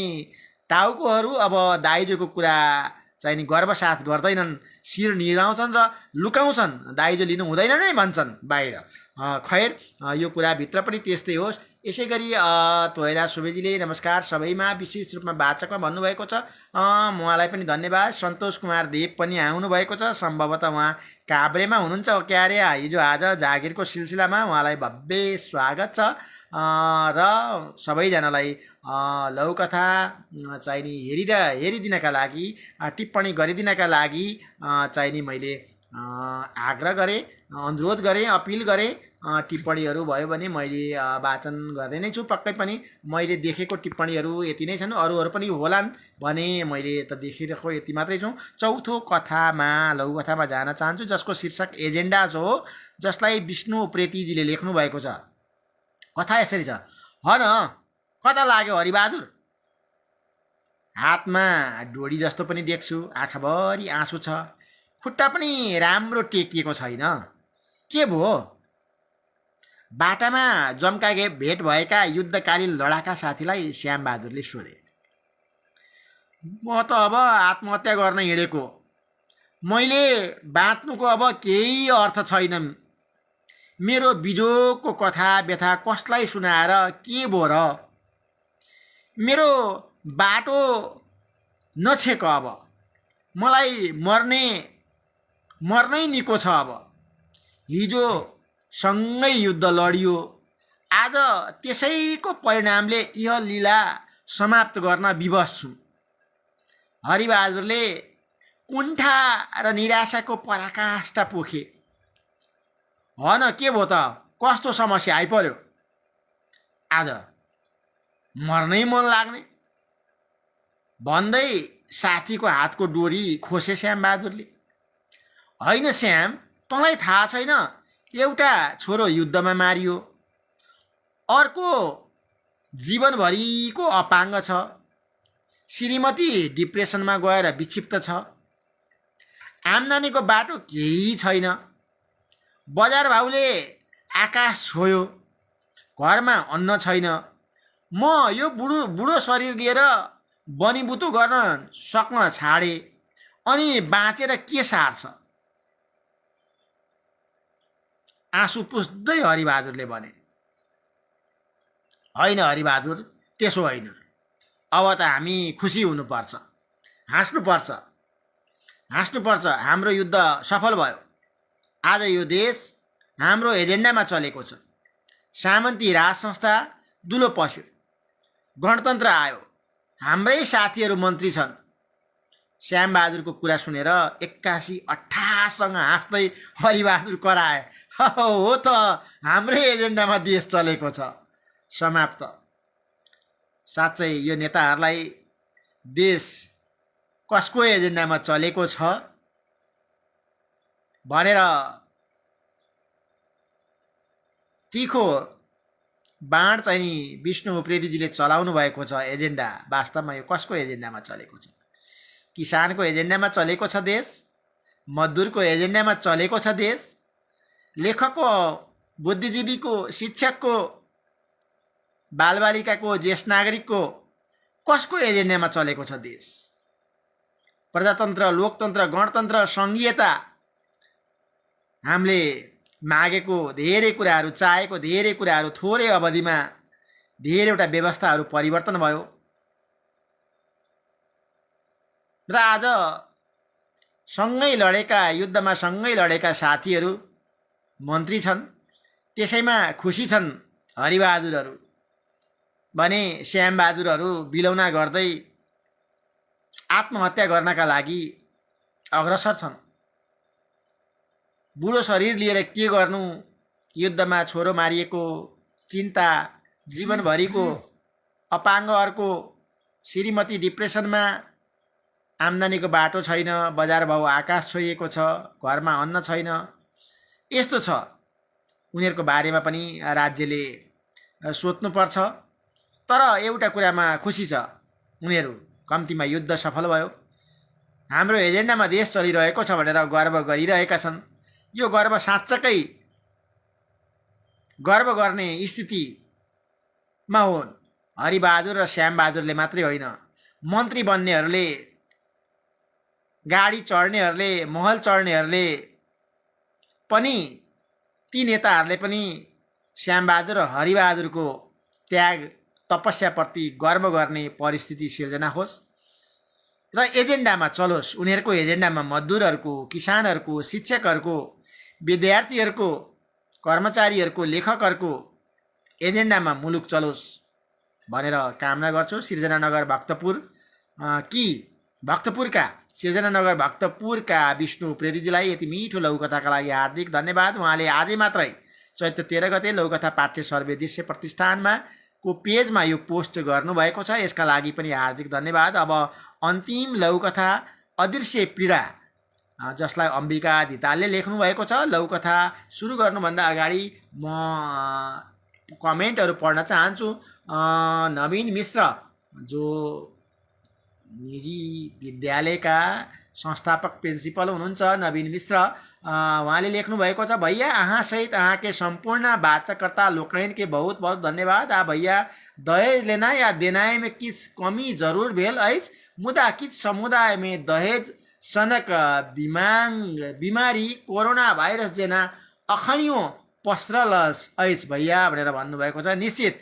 A: टाउकोहरू अब दाइजोको कुरा चाहिँ नि गर्वसाथ गर्दैनन्, शिर निराउँछन् र लुकाउँछन्, दाइजो लिनु हुँदैन नै भन्छन् बाहिर। खैर यो कुरा भित्र पनि त्यस्तै होस्। यसै गरी तोयरा सुवेदीले नमस्कार सबैमा, विशेष रूपमा वाचकमा भन्नुभएको छ, उहाँलाई पनि धन्यवाद। सन्तोष कुमार देव पनि आउनुभएको छ, सम्भवतः उहाँ काभ्रेमा हुनुहुन्छ हो क्या अरे हिजो आज जागिरको सिलसिलामा, उहाँलाई भव्य स्वागत छ। र सबैजनालाई लघुकथा चाहिँ नि हेरिदिनका लागि, टिप्पणी गरिदिनका लागि चाहिँ नि मैले आग्रह गरेँ, अनुरोध गरेँ, अपिल गरेँ। टिप्पणीहरू भयो भने मैले वाचन गर्ने नै छु पक्कै पनि। मैले देखेको टिप्पणीहरू यति नै छन्, अरूहरू पनि होलान् भने मैले त देखिरहेको यति मात्रै छु। चौथो कथामा, लघुकथामा जान चाहन्छु, जसको शीर्षक एजेन्डाज हो, जसलाई विष्णु उप्रेतीजीले लेख्नु भएको छ। कथा यसरी छ। हन कता लाग्यो हरिबहादुर? हातमा डोरी जस्तो पनि देख्छु, आँखाभरि आँसु छ, खुट्टा पनि राम्रो टेकिएको छैन, के भयो? बाटामा जम्कागे भेट भएका युद्धकालीन लडाका साथीलाई श्यामबहादुरले सोधे, म त अब आत्महत्या गर्न हिँडेको, मैले बाँच्नुको अब केही अर्थ छैन। मेरो बिजोगको कथा व्यथा कसलाई सुनाएर के भो र? मेरो बाटो नछेक अब, मलाई मर्नै निको छ अब। हिजो सँगै युद्ध लडियो, आज त्यसैको परिणामले यह लीला समाप्त गर्न विवश छु। हरिबहादुरले कुण्ठा र निराशाको पराकाष्ठा पोखे। हन के भो त, कस्तो समस्या आइपर्यो? आज मर्नै मन लाग्ने भन्दै साथीको हातको डोरी खोसे श्यामबहादुरले। होइन श्याम, तँलाई थाहा छैन, एउटा छोरो युद्धमा मारियो, अर्को जीवनभरिको अपाङ्ग छ, श्रीमती डिप्रेसनमा गएर विक्षिप्त छ, आम्दानीको बाटो केही छैन, बजार भाउले आकाश छोयो, घरमा अन्न छैन। म यो बुढो शरीर लिएर बनिबुतो गर्न सक्न छाडे, अनि बाँचेर के सार्छ? आँसु पुस्दै हरिबहादुरले भने, होइन हरिबहादुर, त्यसो होइन। अब त हामी खुसी हुनुपर्छ, हाँस्नुपर्छ। हाम्रो युद्ध सफल भयो। आज यो देश हाम्रो एजेन्डामा चलेको छ। सामन्ती राज संस्था दुलो पस्यो, गणतन्त्र आयो, हाम्रै साथीहरू मन्त्री छन्। श्यामबहादुरको कुरा सुनेर 81 अट्ठासँग हाँस्दै हरिबहादुर कराए, हो त, हाम्रै एजेन्डामा देश चलेको छ। समाप्त। साँच्चै यो नेताहरूलाई देश कसको एजेन्डामा चलेको छ भनेर तिखो बाण चाहिँ नि विष्णु उप्रेतीजीले चलाउनु भएको छ। एजेन्डा वास्तवमा यो कसको एजेन्डामा चलेको छ? किसानको एजेन्डामा चलेको छ देश, मजदुरको एजेन्डामा चलेको छ देश, लेखकको, बुद्धिजीवीको, शिक्षकको, बालबालिकाको, ज्येष्ठ नागरिकको कसको एजेन्डामा चलेको छ देश? प्रजातन्त्र, लोकतन्त्र, गणतन्त्र, सङ्घीयता, हामीले मागेको धेरै कुराहरू, चाहेको धेरै कुराहरू थोरै अवधिमा धेरैवटा व्यवस्थाहरू परिवर्तन भयो र आज युद्धमा सँगै लडेका साथीहरू मन्त्री छन्। त्यसैमा खुसी छन् हरिबहादुरहरू भने श्यामबहादुरहरू बिलौना गर्दै आत्महत्या गर्नका लागि अग्रसर छन्। बुढो शरीर लिएर के गर्नु, युद्धमा छोरो मारिएको चिन्ता, जीवनभरिको अपाङ्ग अर्को, श्रीमती डिप्रेसनमा, आम्दानीको बाटो छैन, बजार भाउ आकाश छोइएको छ, घरमा अन्न छैन, यस्तो छ। उनीहरूको बारेमा पनि राज्यले सोच्नुपर्छ। तर एउटा कुरामा खुसी छ उनीहरू, कम्तीमा युद्ध सफल भयो, हाम्रो एजेन्डामा देश चलिरहेको छ भनेर गर्व गरिरहेका छन्। यो गर्व साँच्चकै गर्व गर्ने स्थितिमा हुन्। हरिबहादुर र श्यामबहादुरले मात्रै होइन, मन्त्री बन्नेहरूले, गाडी चढ्नेहरूले, महल चढ्नेहरूले पनि, ती नेताहरूले पनि श्यामबहादुर र हरिबहादुरको त्याग तपस्याप्रति गर्व गर्ने परिस्थिति सिर्जना होस् र एजेन्डामा चलोस्। उनीहरूको एजेन्डामा मजदुरहरूको, किसानहरूको, शिक्षकहरूको, विद्यार्थीहरूको, कर्मचारीहरूको, लेखकहरूको एजेन्डामा मुलुक चलोस् भनेर कामना गर्छु। सिर्जनानगर भक्तपुरका विष्णु उप्रेतीजीलाई यति मिठो लघुकथाका लागि हार्दिक धन्यवाद। उहाँले आजै मात्रै चैत्र 13 गते लघुकथा पाठ्य सर्वे दृश्य प्रतिष्ठानमा को पेजमा यो पोस्ट गर्नुभएको छ, यसका लागि पनि हार्दिक धन्यवाद। अब अन्तिम लघुकथा अदृश्य पीडा, जसलाई अम्बिका धितालले लेख्नुभएको छ। लघुकथा सुरु गर्नुभन्दा अगाडि म कमेन्टहरू पढ्न चाहन्छु। नवीन मिश्र जो निजी विद्यालयका संस्थापक प्रिन्सिपल हुनुहुन्छ नवीन मिश्र। उहाँले लेख्नुभएको छ, भैया अहाँ सहित अहाँ के संपूर्ण वाचकर्ता लोकैन के बहुत बहुत धन्यवाद। भैया दहेज लेना या देनाई में किस कमी जरूर भेल अछि, मुदा किछ समुदाय में दहेज सनक बिमारी कोरोना भाइरस जेना अखनियो पसरल अछि भैया भनेर भन्नुभएको छ। निश्चित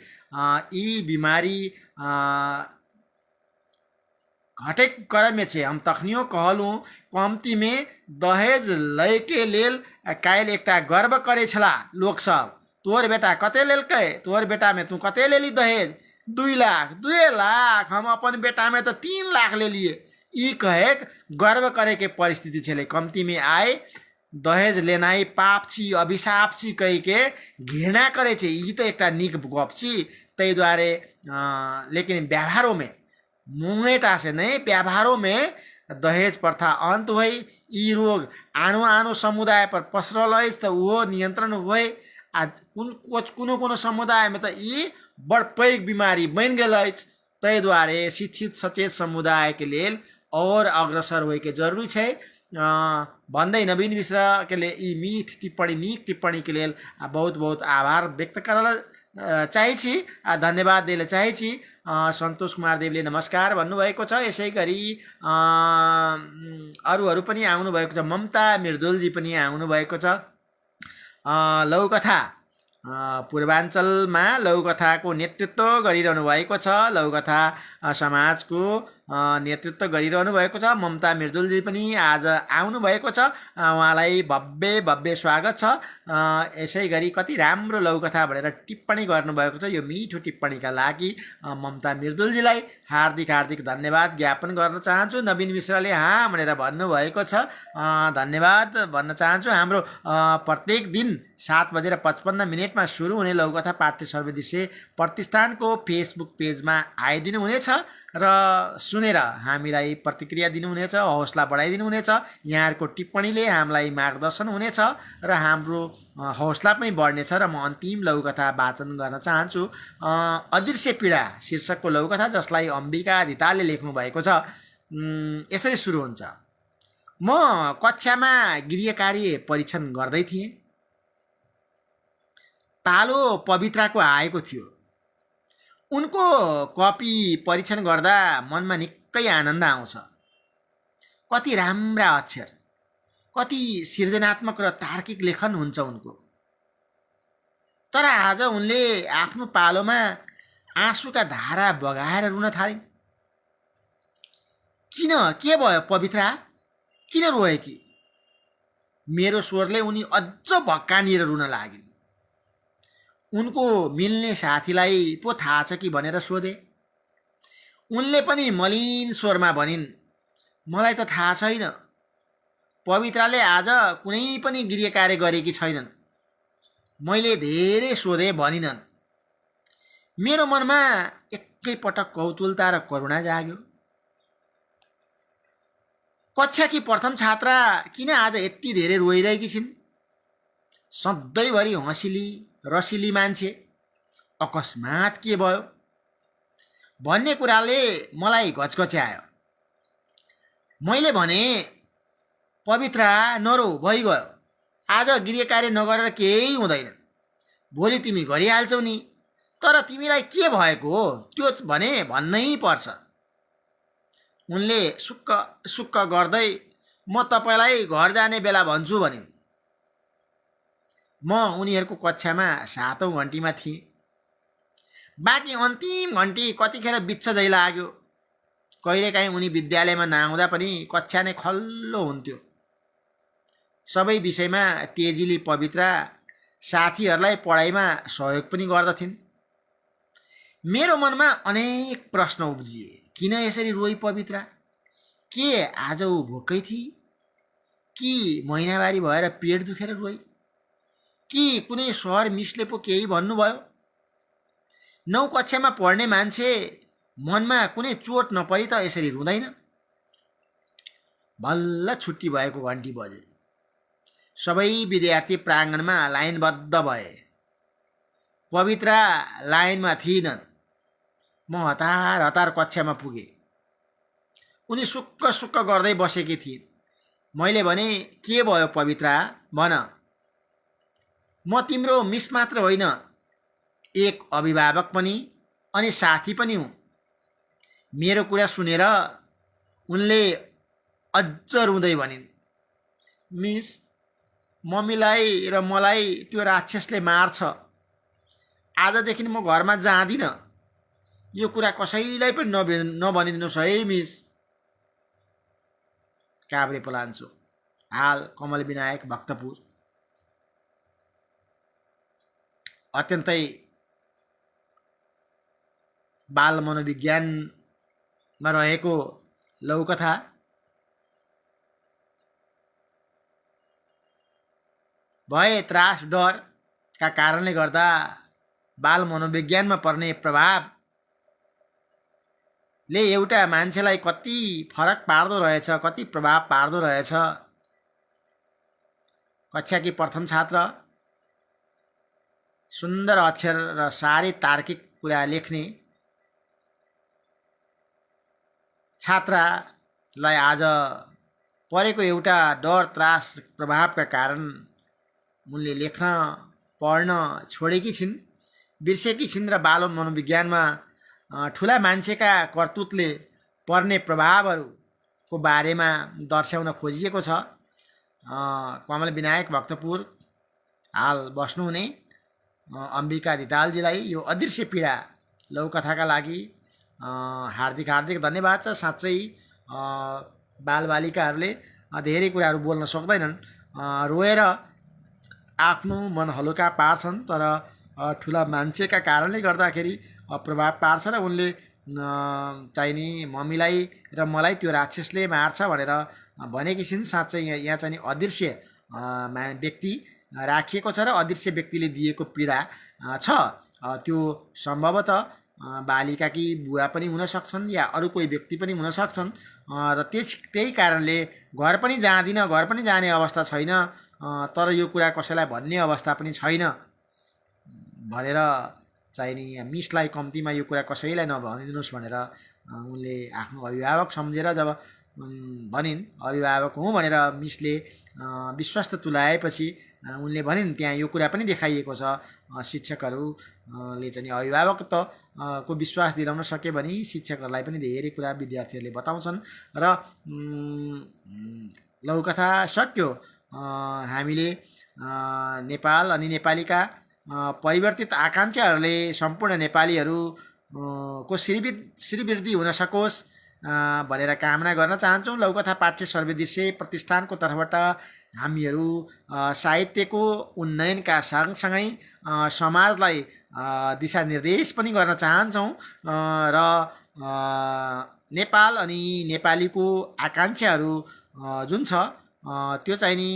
A: यी बिमारी घटेक क्रम छे। हम तखनियो कहलूँ कमती में दहेज लय के लेल काल्हि एकटा गर्व करे छला लोक सब, तोर बेटा कते लेलकै, तोर बेटा में तू कते लेली दहेज, 2 लाख 2 लाख, हम अपन बेटा में तो 3 लाख ले लिए, ई कहे गर्व करे के परिस्थिति छले। कमती में आए दहेज लेनाई पाप छी, अभिशाप छी कही के घृणा करे छे, ई तो एक निक गप छी। तै द्वारे लेकिन व्यवहारों में मुँहेटा से नहीं, व्यवहारों में दहेज प्रथा अंत हुई। ई रोग आनो आनो समुदाय पर पसरल अछि तो वो नियंत्रण हुए। आ कोनो समुदाय में तो ई बड़ पैघ बीमारी बन गेल अछि। तै द्वारे शिक्षित सचेत समुदाय के लेल और अग्रसर होए के जरूरी है। भन्दै नवीन मिश्र के लिए ई मीठ टिप्पणी नीक टिप्पणी के लेल बहुत बहुत आभार व्यक्त करल चाहै, धन्यवाद दिन चाहै। सन्तोष कुमार देवले नमस्कार भन्नुभएको छ। यसै गरी अरूहरू पनि आउनुभएको छ। ममता मृदुलजी पनि आउनुभएको छ। लघुकथा पूर्वाञ्चलमा लघुकथाको नेतृत्व गरिरहनु भएको छ, लघुकथा समाजको नेतृत्व गरिरहनु भएको छ। ममता मृदुलजी पनि आज आउनु भएको छ, उहाँलाई भव्य भव्य स्वागत छ। यसै गरी कति राम्रो लघुकथा भनेर टिप्पणी गर्नुभएको छ। यो मिठो टिप्पणीका लागि ममता मृदुलजीलाई हार्दिक हार्दिक धन्यवाद ज्ञापन गर्न चाहन्छु। नवीन मिश्रले हाँ भनेर भन्नुभएको छ, धन्यवाद भन्न चाहन्छु। हाम्रो प्रत्येक दिन 7:55 में सुरु हुने लघुकथा पाठ्य सर्वदृश्य प्रतिष्ठानको फेसबुक पेजमा आइदिनु हुनेछ र सुनेर हामीलाई प्रतिक्रिया दिनुहुनेछ, हौसला बढाइदिनु हुनेछ। यहाँहरूको टिप्पणीले हामीलाई मार्गदर्शन हुनेछ र हाम्रो हौसला पनि बढ्नेछ। र म अन्तिम लघुकथा वाचन गर्न चाहन्छु। अदृश्य पीडा शीर्षकको लघुकथा, जसलाई अम्बिका धितालले लेख्नु भएको छ। यसरी सुरु हुन्छ। म कक्षामा गृह कार्य परीक्षण गर्दै थिएँ। पालो पवित्राको आएको थियो। उनको कपी परीक्षण गर्दा मनमा निकै आनन्द आउँछ। कति राम्रा अक्षर, कति सृजनात्मक र तार्किक लेखन हुन्छ उनको। तर आज उनले आफ्नो पालोमा आँसुका धारा बगाएर रुन थालिन्। किन, के भयो पवित्रा, किन रोएकी? मेरो स्वरले उनी अझ भक्कानिएर रुन लागिन्। उनको मिल्ने साथीलाई पो थाहा छ कि भनेर सोधे। उनले पनि मलिन स्वरमा भनिन्, मलाई त थाहा छैन। पवित्राले आज कुनै पनि गृह कार्य गरेकी छैनन्। मैले धेरै सोधे, भनिनन्। मेरो मनमा एकैपटक कौतुलता र करुणा जाग्यो। कक्षाकी प्रथम छात्रा किन आज यति धेरै रोइरहेकी छिन्? सधैँभरि हँसिली रसिली मान्छे अकस्मात के भयो भन्ने कुराले मलाई घचघच्यायो। मैले भने, पवित्रा नरो, भइगयो। आज गृह कार्य नगरेर केही हुँदैन। भोलि तिमी गरिहाल्छौ नि। तर तिमीलाई के भएको हो त्यो भने भन्नै पर्छ। उनले सुक्क सुक्क गर्दै म तपाईलाई घर जाने बेला भन्छु भनिन्। म उनीहरूको कक्षामा 7औं घन्टीमा थिएँ। बाँकी अन्तिम घन्टी कतिखेर बित्छ झै लाग्यो। कहिलेकाहीँ उनी विद्यालयमा नआउँदा पनि कक्षा नै खल्लो हुन्थ्यो। सबै विषयमा तेजिली पवित्रा साथीहरूलाई पढाइमा सहयोग पनि गर्दथिन्। मेरो मनमा अनेक प्रश्न उब्जिए। किन यसरी रोई पवित्रा? के आज ऊ भोकै थिए? कि महिनावारी भएर पेट दुखेर रोई? कि कुनै सर मिसले पो केही भन्नुभयो? 9 कक्षामा पढ्ने मान्छे मनमा कुनै चोट नपरी त यसरी रुँदैन। बल्ल छुट्टी भएको घन्टी बजे। सबै विद्यार्थी प्राङ्गणमा लाइनबद्ध भए। पवित्रा लाइनमा थिइनन्। म हतार हतार कक्षामा पुगे। उनी सुक्क सुक्क गर्दै बसेकी थिइन्। मैले भने, के भयो पवित्रा, भन। म तिम्रो मिस मात्र होइन, एक अभिभावक पनि अनि साथी पनि हुँ। मेरो कुरा सुनेर उनले अझ रुँदै भनिन्, मिस, मम्मीलाई र मलाई त्यो राक्षसले मार्छ। आजदेखि म घरमा जाँदिनँ। यो कुरा कसैलाई पनि नभनिदिनुहोस् है मिस। काभ्रे पलाञ्चो, हाल कमल विनायक, भक्तपुर। अत्यन्तै बाल मनोविज्ञानमा रहेको लघुकथा। भय, त्रास, डरका कारणले गर्दा बाल मनोविज्ञानमा पर्ने प्रभावले एउटा मान्छेलाई कति फरक पार्दो रहेछ, कति प्रभाव पार्दो रहेछ। कक्षाकी प्रथम छात्र, सुन्दर अक्षर र साह्रै तार्किक कुरा लेख्ने छात्रालाई आज परेको एउटा डर, त्रास, प्रभावका कारण उनले लेख्न पढ्न छोडेकी छिन्, बिर्सेकी छिन् र बाल मनोविज्ञानमा ठुला मान्छेका कर्तुतले पर्ने प्रभावहरूको बारेमा दर्शाउन खोजिएको छ। कमल विनायक, भक्तपुर, हाल बस्नुहुने अम्बिका धितालजीलाई यो अदृश्य पीडा लघुकथाका लागि हार्दिक हार्दिक धन्यवाद छ। साँच्चै बालबालिकाहरूले धेरै कुराहरू बोल्न सक्दैनन्, रोएर आफ्नो मन हलुका पार्छन्, तर ठुला मान्छेका कारणले गर्दाखेरि प्रभाव पार्छ र उनले चाहिँ नि मम्मीलाई र मलाई त्यो राक्षसले मार्छ भनेर भनेकी छिन्। साँच्चै यहाँ चाहिँ नि अदृश्य व्यक्ति राखिएको छ र अदृश्य व्यक्तिले दिएको पीडा छ। त्यो सम्भवतः बालिकाकी बुवा पनि हुन सक्छन् या अरू कोही व्यक्ति पनि हुन सक्छन् र त्यही कारणले घर पनि जाँदिनँ, घर पनि जाने अवस्था छैन, तर यो कुरा कसैलाई भन्ने अवस्था पनि छैन भनेर चाहिँ नि मिसलाई कम्तीमा यो कुरा कसैलाई नभनिदिनुहोस् भनेर उनले आफ्नो अभिभावक सम्झेर जब भनिन्, अभिभावक हुँ भनेर मिसले विश्वस्त तुल्याएपछि उनले भनिन्, त्यहाँ यो कुरा पनि देखाइएको छ, शिक्षकहरूले चाहिँ अभिभावकत्वको विश्वास दिलाउन सके भने शिक्षकहरूलाई पनि धेरै कुरा विद्यार्थीहरूले बताउँछन्। र लघुकथा सक्यो। हामीले नेपाल अनि नेपालीका परिवर्तित आकाङ्क्षाहरूले सम्पूर्ण नेपालीहरूको श्रीवृद्धि हुन सकोस् भनेर कामना गर्न चाहन्छौँ। लघुकथा पाठ्य सर्वदृश्य प्रतिष्ठानको तर्फबाट हामीहरू साहित्यको उन्नयनका सँगसँगै समाजलाई दिशानिर्देश पनि गर्न चाहन्छौँ र नेपाल अनि नेपालीको आकाङ्क्षाहरू जुन छ त्यो चाहिँ नि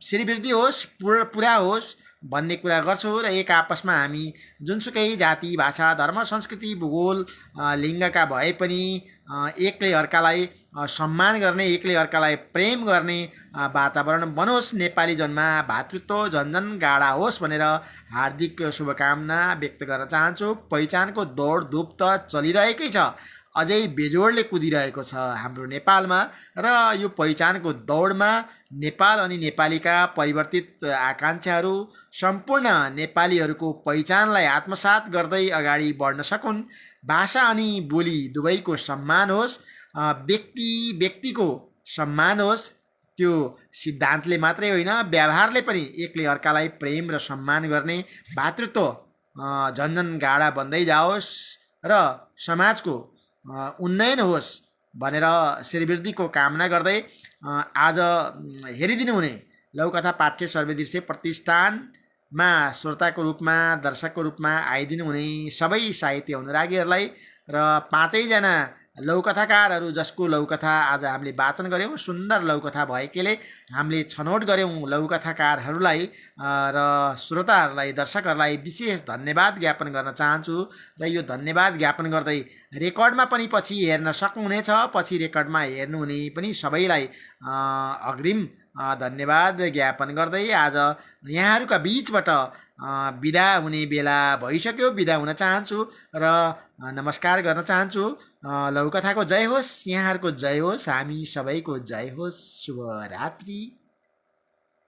A: श्रीवृद्धि होस्, पुरा होस् भन्ने कुरा गर्छु र एक आपसमा हामी जुनसुकै जाति, भाषा, धर्म, संस्कृति, भूगोल, लिङ्गका भए पनि एकले अर्कालाई सम्मान गर्ने, एकले अर्कालाई प्रेम गर्ने वातावरण बनोस्। नेपाली जन्मा भातृत्व झन्झन गाढा होस् भनेर हार्दिक शुभकामना व्यक्त गर्न चाहन्छु। पहिचानको दौडधुप त चलिरहेकै छ, अझै बेजोडले कुदिरहेको छ हाम्रो नेपालमा र यो पहिचानको दौडमा नेपाल अनि नेपालीका परिवर्तित आकाङ्क्षाहरू सम्पूर्ण नेपालीहरूको पहिचानलाई आत्मसात गर्दै अगाडि बढ्न सकुन्। भाषा अनि बोली दुवैको सम्मान होस्, व्यक्तिको सम्मान होस्। त्यो सिद्धान्तले मात्रै होइन, व्यवहारले पनि एकले अर्कालाई प्रेम र सम्मान गर्ने भातृत्व झन्झन गाढा बन्दै जाओस् र समाजको उन्नयन होस् भनेर श्रीवृद्धिको कामना गर्दै आज हेरिदिनु हुने लघुकथा पाठ्य सर्वदृश्य प्रतिष्ठानमा श्रोताको रूपमा, दर्शकको रूपमा आइदिनु हुने सबै साहित्य अनुरागीहरूलाई र पाँचैजना लघुकथाकारहरू जसको लघुकथा आज हामीले वाचन गऱ्यौँ, सुन्दर लघुकथा भएकोले हामीले छनौट गऱ्यौँ लघुकथाकारहरूलाई र श्रोताहरूलाई, दर्शकहरूलाई विशेष धन्यवाद ज्ञापन गर्न चाहन्छु। र यो धन्यवाद ज्ञापन गर्दै रेकर्डमा पनि पछि हेर्न सक्नुहुनेछ, पछि रेकर्डमा हेर्नुहुने पनि सबैलाई अग्रिम धन्यवाद ज्ञापन गर्दै आज यहाँहरूका बिचबाट बिदा हुने बेला भइसक्यो। बिदा हुन चाहन्छु र नमस्कार गर्न चाहन्छु लघुकथाको जय होस्, यहाँहरूको जय होस्, हामी सबैको जय होस्। शुभरात्रि।